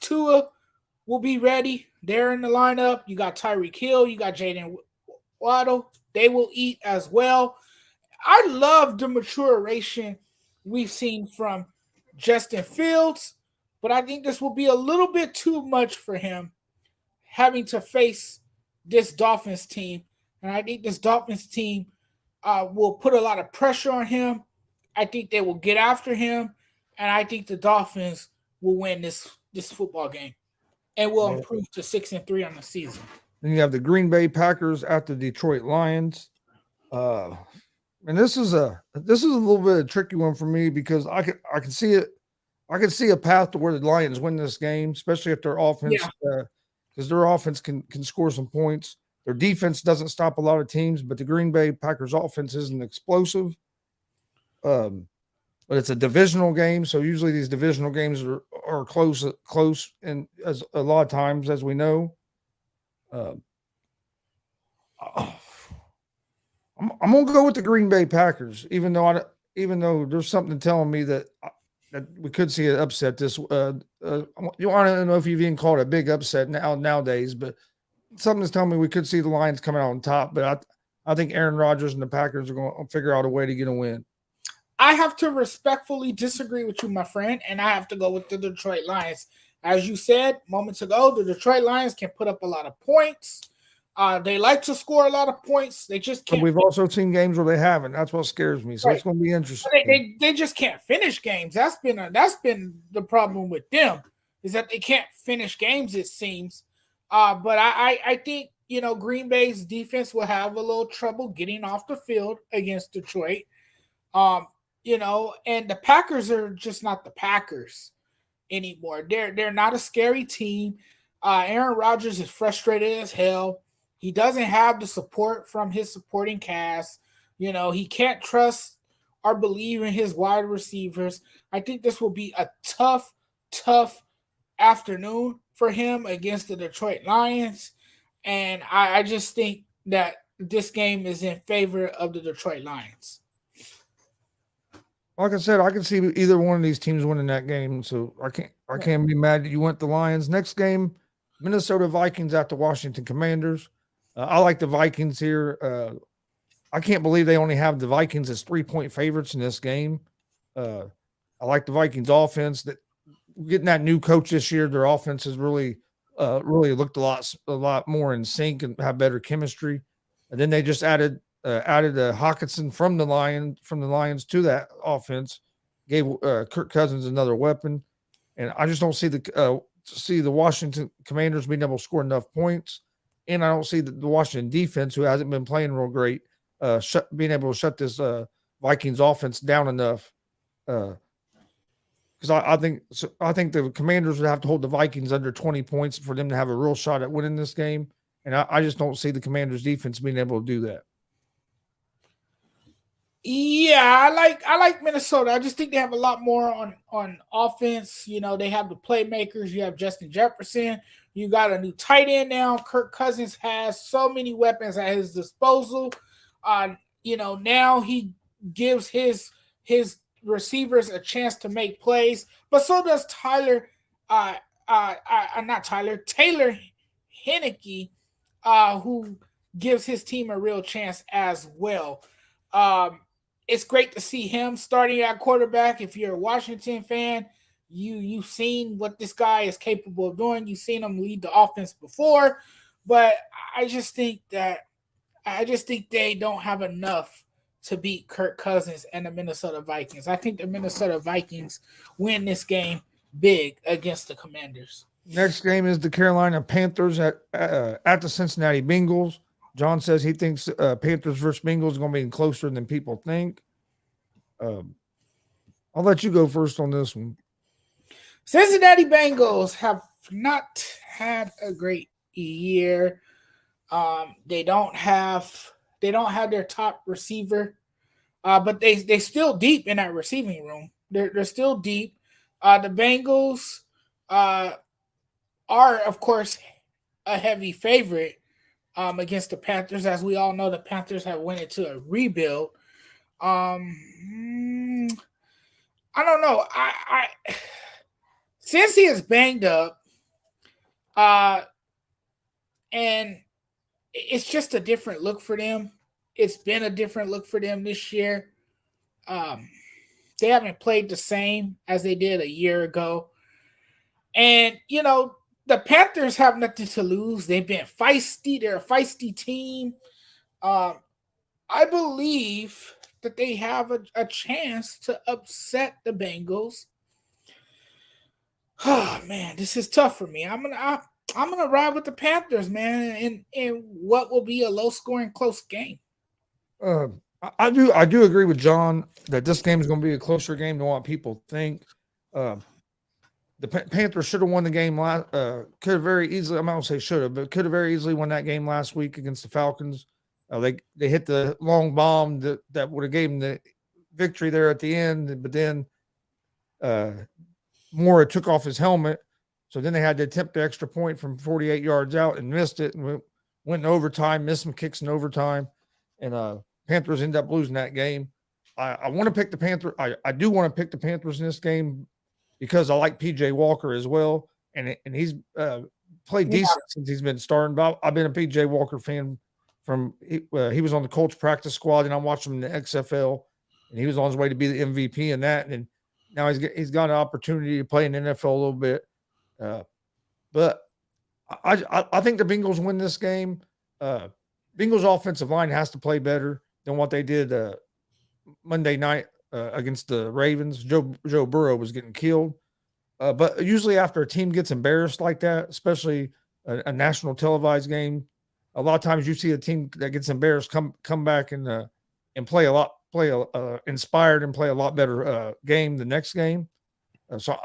Tua will be ready. They're in the lineup. You got Tyreek Hill. You got Jaden Waddle. They will eat as well. I love the maturation we've seen from Justin Fields, but I think this will be a little bit too much for him having to face this Dolphins team. And I think this Dolphins team will put a lot of pressure on him. I think they will get after him. And I think the Dolphins will win this football game and will improve to 6-3 on the season. Then you have the Green Bay Packers at the Detroit Lions. And this is a little bit of a tricky one for me because I can see it. I can see a path to where the Lions win this game, especially if their offense, because their offense can score some points. Their defense doesn't stop a lot of teams, but the Green Bay Packers offense isn't explosive. But it's a divisional game, so usually these divisional games are close, and as a lot of times, as we know. I'm gonna go with the Green Bay Packers, even though there's something telling me that we could see an upset. This I don't know if you've even called it a big upset nowadays, but something's telling me we could see the Lions coming out on top. But I think Aaron Rodgers and the Packers are going to figure out a way to get a win. I have to respectfully disagree with you, my friend, and I have to go with the Detroit Lions. As you said moments ago, the Detroit Lions can put up a lot of points. They like to score a lot of points. They just can't. But we've also seen games where they haven't. That's what scares me. So It's going to be interesting. They just can't finish games. That's been the problem with them, is that they can't finish games, it seems. But I think Green Bay's defense will have a little trouble getting off the field against Detroit. and the Packers are just not the Packers anymore. They're not a scary team. Aaron Rodgers is frustrated as hell. He doesn't have the support from his supporting cast. He can't trust or believe in his wide receivers. I think this will be a tough afternoon for him against the Detroit Lions. And I just think that this game is in favor of the Detroit Lions. Like I said, I can see either one of these teams winning that game, so I can't be mad that you went the Lions. Next game, Minnesota Vikings at the Washington Commanders. I like the Vikings here. I can't believe they only have the Vikings as 3-point favorites in this game. I like the Vikings offense. That getting that new coach this year, their offense has really looked a lot more in sync and have better chemistry. And then they just added Hawkinson from the Lions to that offense, gave Kirk Cousins another weapon, and I just don't see the Washington Commanders being able to score enough points, and I don't see the Washington defense, who hasn't been playing real great, being able to shut this Vikings offense down enough. Because I think the Commanders would have to hold the Vikings under 20 points for them to have a real shot at winning this game, and I just don't see the Commanders defense being able to do that. Yeah, I like Minnesota. I just think they have a lot more on offense. They have the playmakers. You have Justin Jefferson. You got a new tight end now. Kirk Cousins has so many weapons at his disposal. Now he gives his receivers a chance to make plays, but so does Taylor Heineke, who gives his team a real chance as well. It's great to see him starting at quarterback. If you're a Washington fan, you've seen what this guy is capable of doing. You've seen him lead the offense before, but I just think they don't have enough to beat Kirk Cousins and the Minnesota Vikings. I think the Minnesota Vikings win this game big against the Commanders. Next game is the Carolina Panthers at the Cincinnati Bengals. John says he thinks Panthers versus Bengals is going to be closer than people think. I'll let you go first on this one. Cincinnati Bengals have not had a great year. They don't have their top receiver, but they still deep in that receiving room. They're still deep. The Bengals are, of course, a heavy favorite against the Panthers. As we all know, the Panthers have went into a rebuild. I don't know. Since he is banged up, and it's just a different look for them. It's been a different look for them this year. They haven't played the same as they did a year ago. And, the Panthers have nothing to lose. They've been feisty. They're a feisty team. I believe that they have a chance to upset the Bengals. Oh, man, this is tough for me. I'm gonna ride with the Panthers, man, in what will be a low-scoring, close game. I do agree with John that this game is going to be a closer game than what people think. The Panthers should have won the game last. Could have very easily. I'm not going to say should have, but could have very easily won that game last week against the Falcons. They hit the long bomb that would have gave them the victory there at the end, but then Mora took off his helmet, so then they had to attempt the extra point from 48 yards out and missed it, and went in overtime, missed some kicks in overtime, and Panthers ended up losing that game. I want to pick the Panthers. I do want to pick the Panthers in this game because I like PJ Walker as well, and he's played decent since he's been starting. But I've been a PJ Walker fan from he was on the Colts practice squad, and I watched him in the XFL, and he was on his way to be the MVP in that, and now he's got an opportunity to play in the NFL a little bit. But I think the Bengals win this game. Bengals offensive line has to play better than what they did Monday night against the Ravens. Joe Burrow was getting killed. But usually after a team gets embarrassed like that, especially a national televised game, a lot of times you see a team that gets embarrassed come back and play a lot play inspired and play a lot better game the next game. So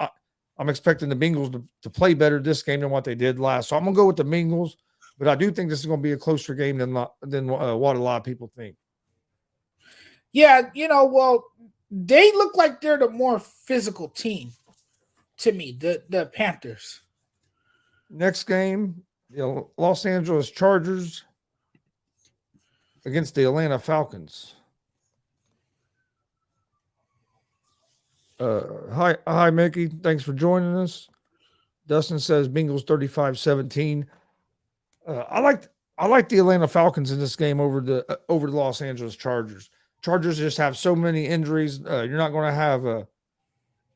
I'm expecting the Bengals to play better this game than what they did last. So I'm gonna go with the Bengals, but I do think this is gonna be a closer game than what a lot of people think. Yeah, well, they look like they're the more physical team to me, the Panthers. Next game, Los Angeles Chargers against the Atlanta Falcons. Hi, Mickey. Thanks for joining us. Dustin says Bengals 35-17. I like the Atlanta Falcons in this game over the Los Angeles Chargers. Chargers just have so many injuries. You're not going to have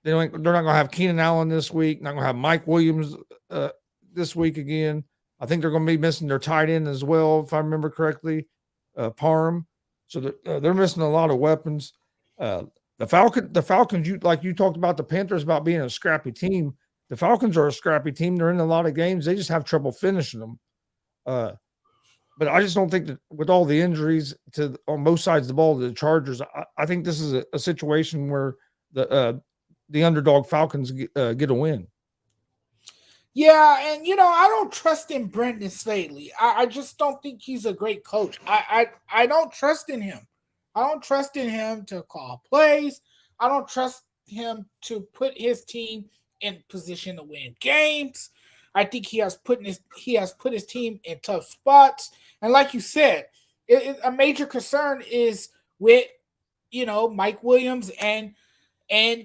they're not going to have Keenan Allen this week. Not going to have Mike Williams this week again. I think they're going to be missing their tight end as well, if I remember correctly, Parham. So they're missing a lot of weapons. The Falcons, you talked about the Panthers about being a scrappy team. The Falcons are a scrappy team. They're in a lot of games. They just have trouble finishing them. But I just don't think that with all the injuries on both sides of the ball to the Chargers, I think this is a situation where the underdog Falcons get a win. Yeah, and I don't trust in Brendan Staley. I just don't think he's a great coach. I don't trust in him. I don't trust in him to call plays. I don't trust him to put his team in position to win games. I think he has put his team in tough spots. And like you said, a major concern is with Mike Williams and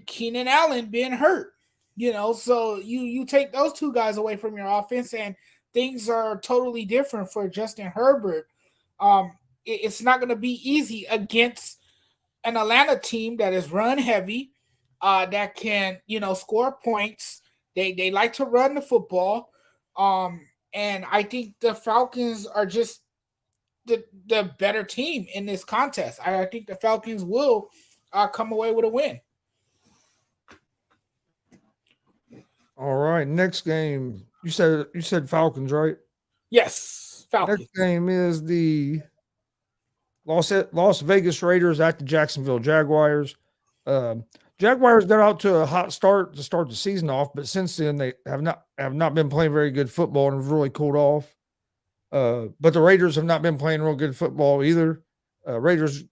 Keenan Allen being hurt. So you take those two guys away from your offense, and things are totally different for Justin Herbert. It's not going to be easy against an Atlanta team that is run heavy, that can score points. They like to run the football, and I think the Falcons are just the better team in this contest. I think the Falcons will come away with a win. All right, next game. You said Falcons, right? Yes, Falcons. Next game is the Las Vegas Raiders at the Jacksonville Jaguars. Jaguars got out to a hot start to start the season off, but since then they have not been playing very good football and have really cooled off. But the Raiders have not been playing real good football either. Raiders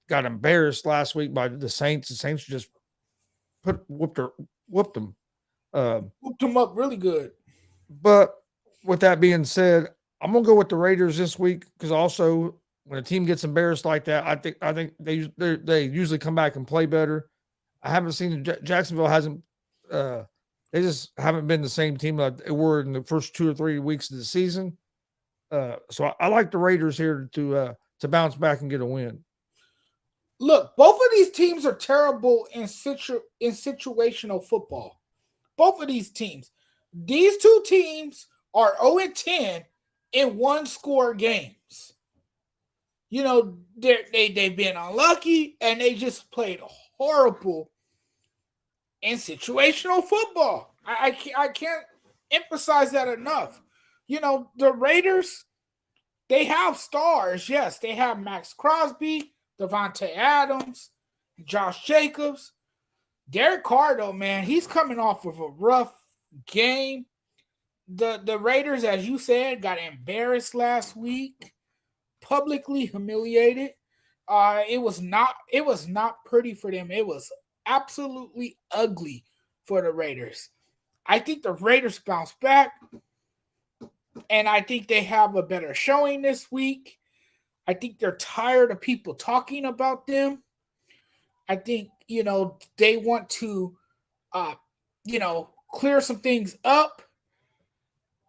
got embarrassed last week by the Saints. The Saints just whooped them. Whooped them up really good. But with that being said, I'm gonna go with the Raiders this week because also when a team gets embarrassed like that, I think they usually come back and play better. I haven't seen Jacksonville hasn't. They just haven't been the same team like they were in the first 2 or 3 weeks of the season. So I like the Raiders here to bounce back and get a win. Look, both of these teams are terrible in situational football. Both of these teams. These two teams are 0-10 in one-score games. They've been unlucky, and they just played horrible in situational football. I can't emphasize that enough. The Raiders, they have stars. Yes, they have Max Crosby, Devontae Adams, Josh Jacobs. Derek Carr, though, man, he's coming off of a rough game. The Raiders, as you said, got embarrassed last week, publicly humiliated. It was not pretty for them. It was absolutely ugly for the Raiders. I think the Raiders bounce back, and I think they have a better showing this week. I think they're tired of people talking about them. I think, they want to, clear some things up,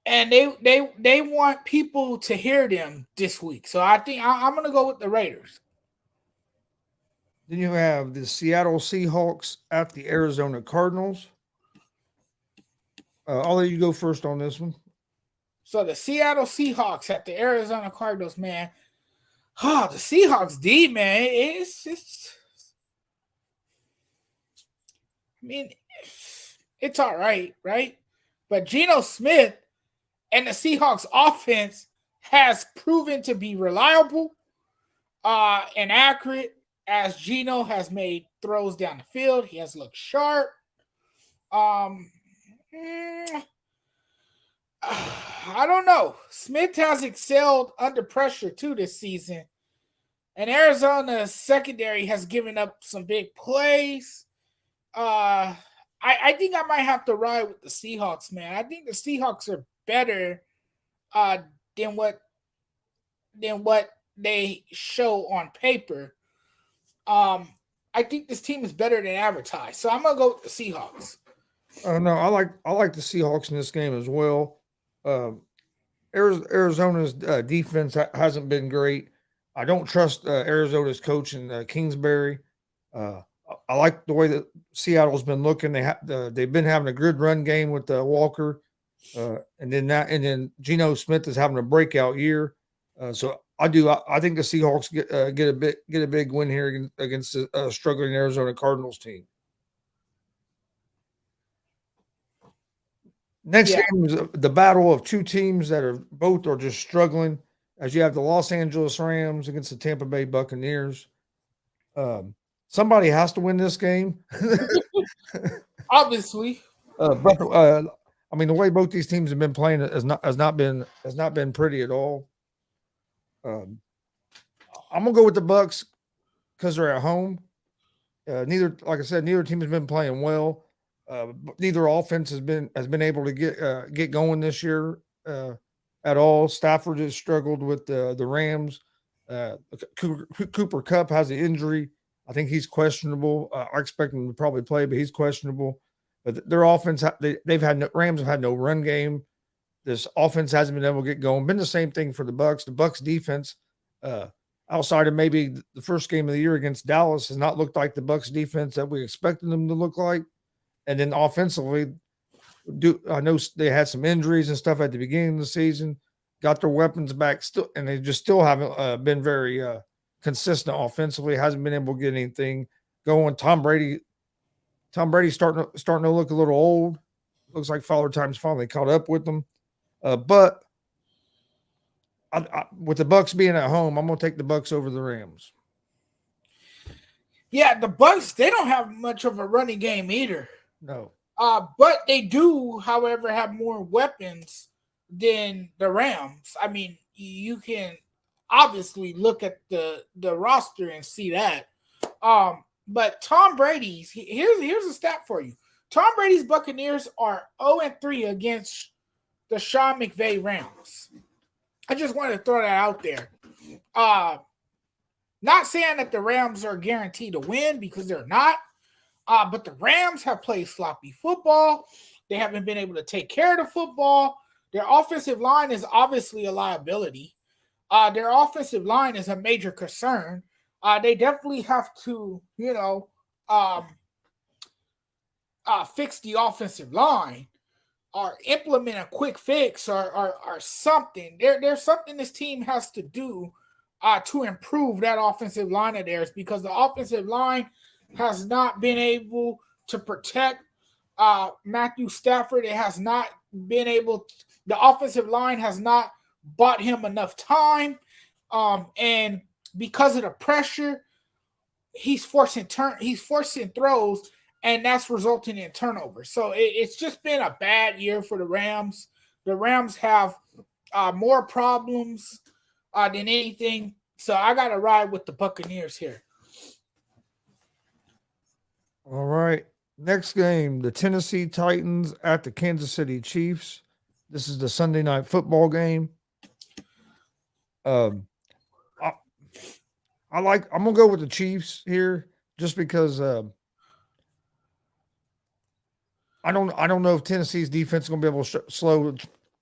and they want people to hear them this week. So I think I'm going to go with the Raiders. Then you have the Seattle Seahawks at the Arizona Cardinals. I'll let you go first on this one. So the Seattle Seahawks at the Arizona Cardinals, man. Oh, the Seahawks D, man. It's all right? But Geno Smith and the Seahawks offense has proven to be reliable and accurate. as Gino has made throws down the field. He has looked sharp. I don't know. Smith has excelled under pressure too this season. And Arizona's secondary has given up some big plays. I think I might have to ride with the Seahawks, man. I think the Seahawks are better than what they show on paper. I think this team is better than advertised. So I'm gonna go with the Seahawks. No, I like the Seahawks in this game as well. Arizona's defense hasn't been great. I don't trust Arizona's coach and Kingsbury. I like the way that Seattle's been looking. They've been having a good run game with Walker, and then Geno Smith is having a breakout year. So I think the Seahawks get a big win here against the struggling Arizona Cardinals team. Next game is the battle of two teams that are just struggling. As you have the Los Angeles Rams against the Tampa Bay Buccaneers. Somebody has to win this game. Obviously. But I mean, the way both these teams have been playing has not been pretty at all. I'm gonna go with the Bucs because they're at home. Neither team has been playing well. Neither offense has been able to get going this year at all. Stafford has struggled with the Rams. Cooper Kupp has an injury. I think he's questionable. I expect him to probably play, but he's questionable. But their offense, Rams have had no run game. This offense hasn't been able to get going. Been the same thing for the Bucs. The Bucs defense, outside of maybe the first game of the year against Dallas, has not looked like the Bucs defense that we expected them to look like. And then offensively, I know they had some injuries and stuff at the beginning of the season, got their weapons back still, and they just still haven't been very consistent offensively. Hasn't been able to get anything going. Tom Brady starting to look a little old. Looks like Father Time's finally caught up with them. But with the Bucs being at home, I'm going to take the Bucs over the Rams. Yeah, the Bucs, they don't have much of a running game either. No. But they do, however, have more weapons than the Rams. I mean, you can obviously look at the roster and see that. But Tom Brady's, here's a stat for you. Tom Brady's Buccaneers are 0-3 against the Sean McVay Rams. I just wanted to throw that out there. Not saying that the Rams are guaranteed to win because they're not. But the Rams have played sloppy football. They haven't been able to take care of the football. Their offensive line is obviously a liability. Their offensive line is a major concern. They definitely have to, fix the offensive line or implement a quick fix or something. There's something this team has to do to improve that offensive line of theirs, because the offensive line has not been able to protect Matthew Stafford. It has not been able – the offensive line has not bought him enough time. And because of the pressure, he's forcing throws, and that's resulting in turnovers. So it's just been a bad year for the Rams. The Rams have more problems than anything. So I got to ride with the Buccaneers here. All right. Next game, the Tennessee Titans at the Kansas City Chiefs. This is the Sunday night football game. I'm gonna go with the Chiefs here just because I don't know if Tennessee's defense is gonna be able to slow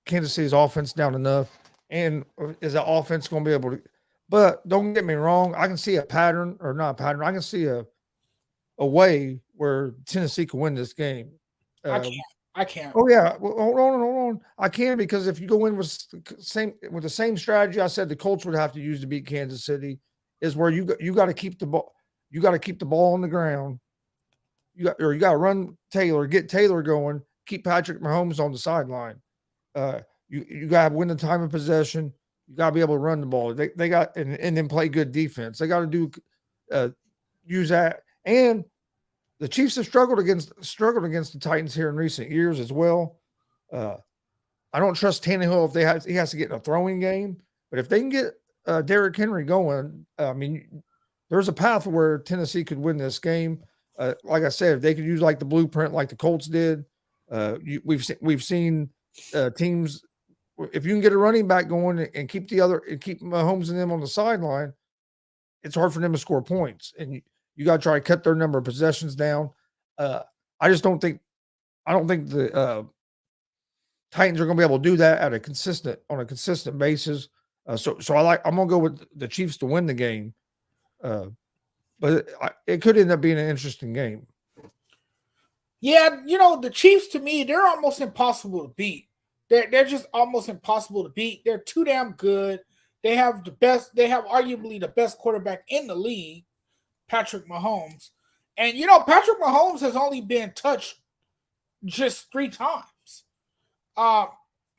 Kansas City's offense down enough, and is the offense gonna be able to? But don't get me wrong, I can see a pattern, or not a pattern. I can see a way where Tennessee can win this game. I can't. Oh yeah, well, hold on. I can, because if you go in with the same strategy I said the Colts would have to use to beat Kansas City, is where you got to keep the ball. You got to keep the ball on the ground. You got to run Taylor, get Taylor going, keep Patrick Mahomes on the sideline. You got to win the time of possession. You got to be able to run the ball. They got and then play good defense. They got to do use that. And the Chiefs have struggled against the Titans here in recent years as well. I don't trust Tannehill if he has to get in a throwing game, but if they can get Derrick Henry going, I mean, there's a path where Tennessee could win this game. Like I said, if they could use like the blueprint, like the Colts did, we've seen teams. If you can get a running back going and keep Mahomes and them on the sideline, it's hard for them to score points, and you got to try to cut their number of possessions down. I don't think the Titans are going to be able to do that on a consistent basis. So I'm going to go with the Chiefs to win the game. But it could end up being an interesting game. Yeah, the Chiefs, to me, they're almost impossible to beat. They're just almost impossible to beat. They're too damn good. They have arguably the best quarterback in the league, Patrick Mahomes. And Patrick Mahomes has only been touched just 3 times.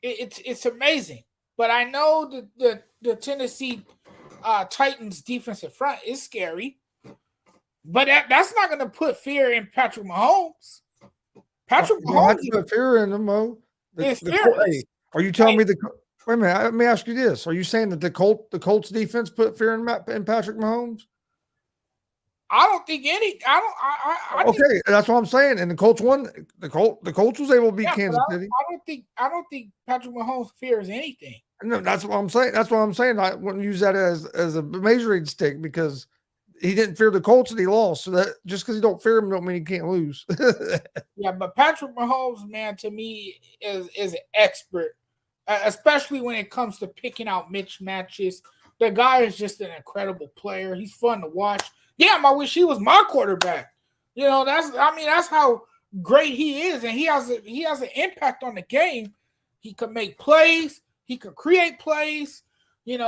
It's amazing. But I know the Tennessee Titans defensive front is scary. But that's not going to put fear in Patrick Mahomes. Patrick Mahomes is put fear in him, Mo. Are you telling me wait a minute? Let me ask you this: are you saying that the Colts defense put fear in Patrick Mahomes? I don't think any. Okay, that's what I'm saying. And the Colts won. The Colts was able to beat Kansas City. I don't think Patrick Mahomes fears anything. No, that's what I'm saying. That's what I'm saying. I wouldn't use that as a measuring stick because he didn't fear the Colts and he lost. So that just because you don't fear him don't mean he can't lose. Yeah, but Patrick Mahomes, man, to me is an expert, especially when it comes to picking out mismatches. The guy is just an incredible player. He's fun to watch. Damn, I wish he was my quarterback. That's how great he is, and he has an impact on the game. He could make plays. He could create plays. He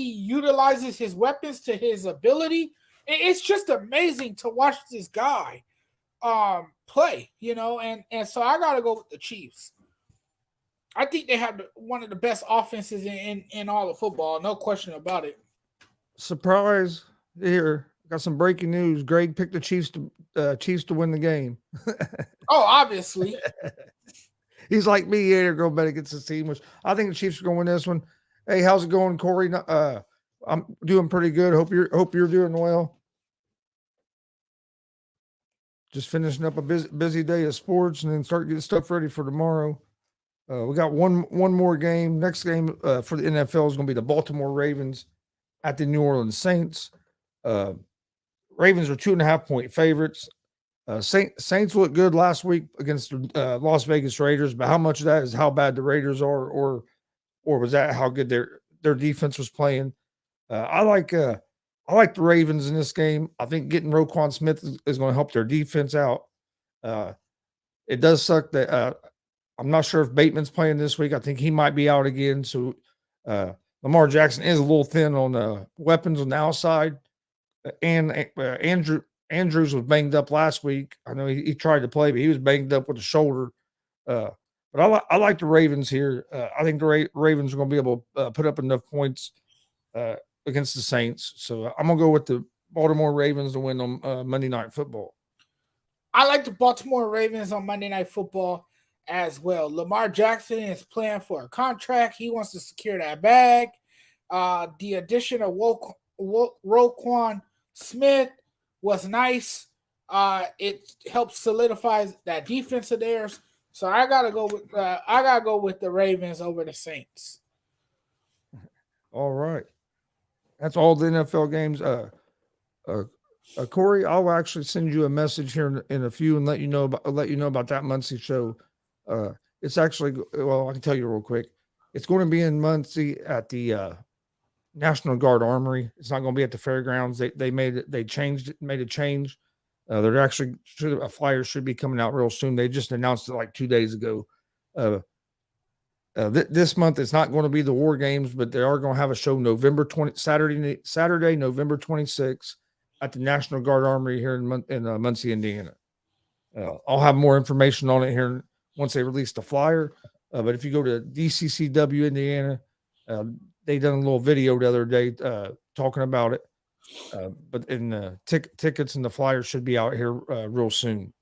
utilizes his weapons to his ability. It's just amazing to watch this guy play, and so I got to go with the Chiefs. I think they have one of the best offenses in all of football, no question about it. Surprise here. Got some breaking news. Greg picked the Chiefs to win the game. Oh, obviously. He's like me, yeah, go bet against the team, which I think the Chiefs are going to win this one. Hey, how's it going, Corey? I'm doing pretty good. Hope you're doing well. Just finishing up a busy day of sports and then start getting stuff ready for tomorrow. We got one more game. Next game for the NFL is going to be the Baltimore Ravens at the New Orleans Saints. Ravens are 2.5-point favorites. Saints looked good last week against the Las Vegas Raiders, but how much of that is how bad the Raiders are, or was that how good their defense was playing? I like the Ravens in this game. I think getting Roquan Smith is going to help their defense out. It does suck that I'm not sure if Bateman's playing this week. I think he might be out again. So Lamar Jackson is a little thin on weapons on the outside. And Andrews was banged up last week. I know he tried to play, but he was banged up with the shoulder. But I like the Ravens here. I think the Ravens are going to be able to put up enough points against the Saints. So I'm going to go with the Baltimore Ravens to win on Monday Night Football. I like the Baltimore Ravens on Monday Night Football as well. Lamar Jackson is playing for a contract. He wants to secure that bag. The addition of Roquan Smith was nice. It helps solidify that defense of theirs. So I gotta go with the Ravens over the Saints. All right, that's all the NFL games. Corey, I'll actually send you a message here in a few and let you know about that Muncie show. It's actually, well, I can tell you real quick. It's going to be in Muncie at the National Guard Armory. It's not going to be at the fairgrounds. They made a change. They're actually a flyer should be coming out real soon. They just announced it like 2 days ago. This month it's not going to be the War Games, but they are going to have a show Saturday, November 26th at the National Guard Armory here in Muncie, Indiana. I'll have more information on it here once they release the flyer. But if you go to DCCW Indiana, they done a little video the other day talking about it. But in the tickets and the flyers should be out here real soon.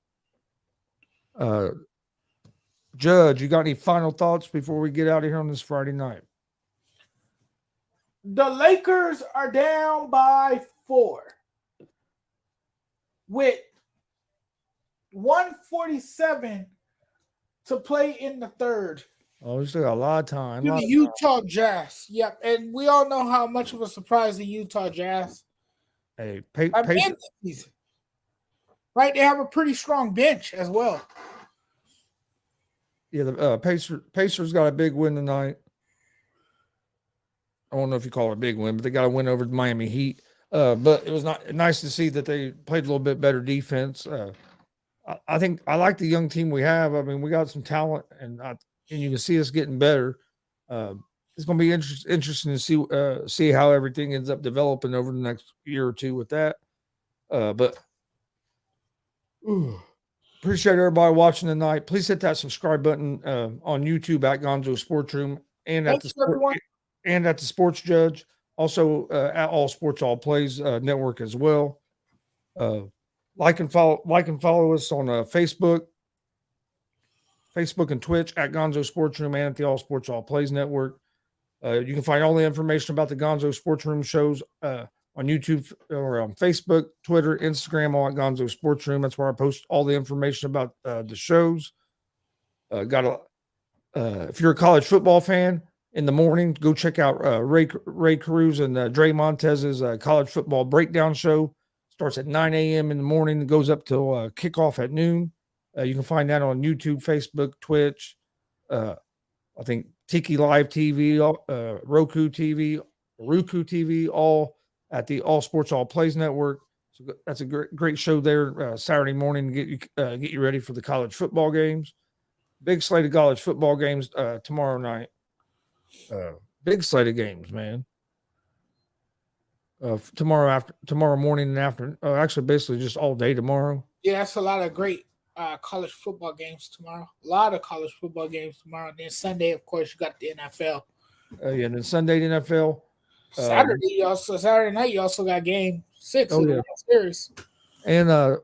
Judge, you got any final thoughts before we get out of here on this Friday night? The Lakers are down by 4 with 1:47 to play in the third. Oh, we still got a lot of time. To the Utah Jazz. Yep. And we all know how much of a surprise the Utah Jazz. Hey, right? They have a pretty strong bench as well. Yeah, the Pacers got a big win tonight. I don't know if you call it a big win, but they got a win over the Miami Heat. But it was nice to see that they played a little bit better defense. I think I like the young team we have. I mean, we got some talent, and you can see us getting better. It's going to be interesting to see how everything ends up developing over the next year or two with that. But appreciate everybody watching tonight. Please hit that subscribe button on YouTube at Gonzo Sports Room and at the Sports Judge. Also at All Sports All Plays network as well. Like and follow us on Facebook and Twitch at Gonzo Sports Room and at the All Sports All Plays network. You can find all the information about the Gonzo Sports Room shows on YouTube or on Facebook, Twitter, Instagram, all at Gonzo Sports Room. That's where I post all the information about the shows. If you're a college football fan, in the morning, go check out Ray Cruz and Dre Montez's college football breakdown show. Starts at 9 a.m. in the morning and goes up till kickoff at noon. You can find that on YouTube, Facebook, Twitch. I think Tiki Live TV, Roku TV, all at the All Sports All Plays network. So that's a great show there Saturday morning to get you ready for the college football games. Big slate of college football games tomorrow night. Big slate of games, man. Tomorrow morning and afternoon. Actually, basically just all day tomorrow. Yeah, that's a lot of great college football games tomorrow. A lot of college football games tomorrow. And then Sunday, of course, you got the NFL. Yeah, and then Sunday, the NFL. Saturday night, you also got game 6 of the series. And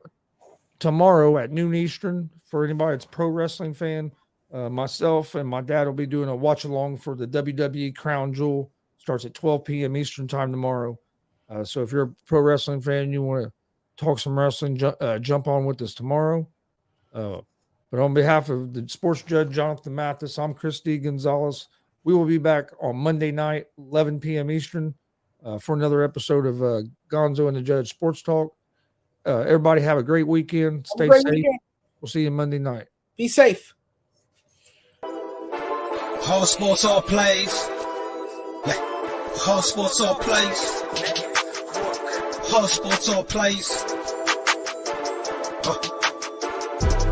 tomorrow at noon Eastern, for anybody that's a pro wrestling fan, myself and my dad will be doing a watch along for the WWE Crown Jewel. Starts at 12 p.m. Eastern time tomorrow. So if you're a pro wrestling fan, you want to talk some wrestling, jump on with us tomorrow. But on behalf of the sports judge, Jonathan Mathis, I'm Chris D. Gonzalez. We will be back on Monday night, 11 p.m. Eastern, for another episode of Gonzo and the Judge Sports Talk. Everybody have a great weekend. Stay safe. We'll see you Monday night. Be safe. All sports, all plays. All sports, all plays. All sports, all plays.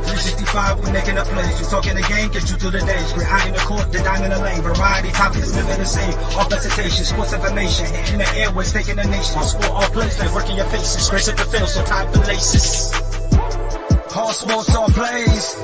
365, we making a plays. You talking the game, get you through the days. We're high in the court, the dime in the lane. Variety topics, living the same. All presentation, sports information. In the airways, taking the nation. All sport, all plays, like working your faces. Grace at the field, so tie the laces. All sports, all plays.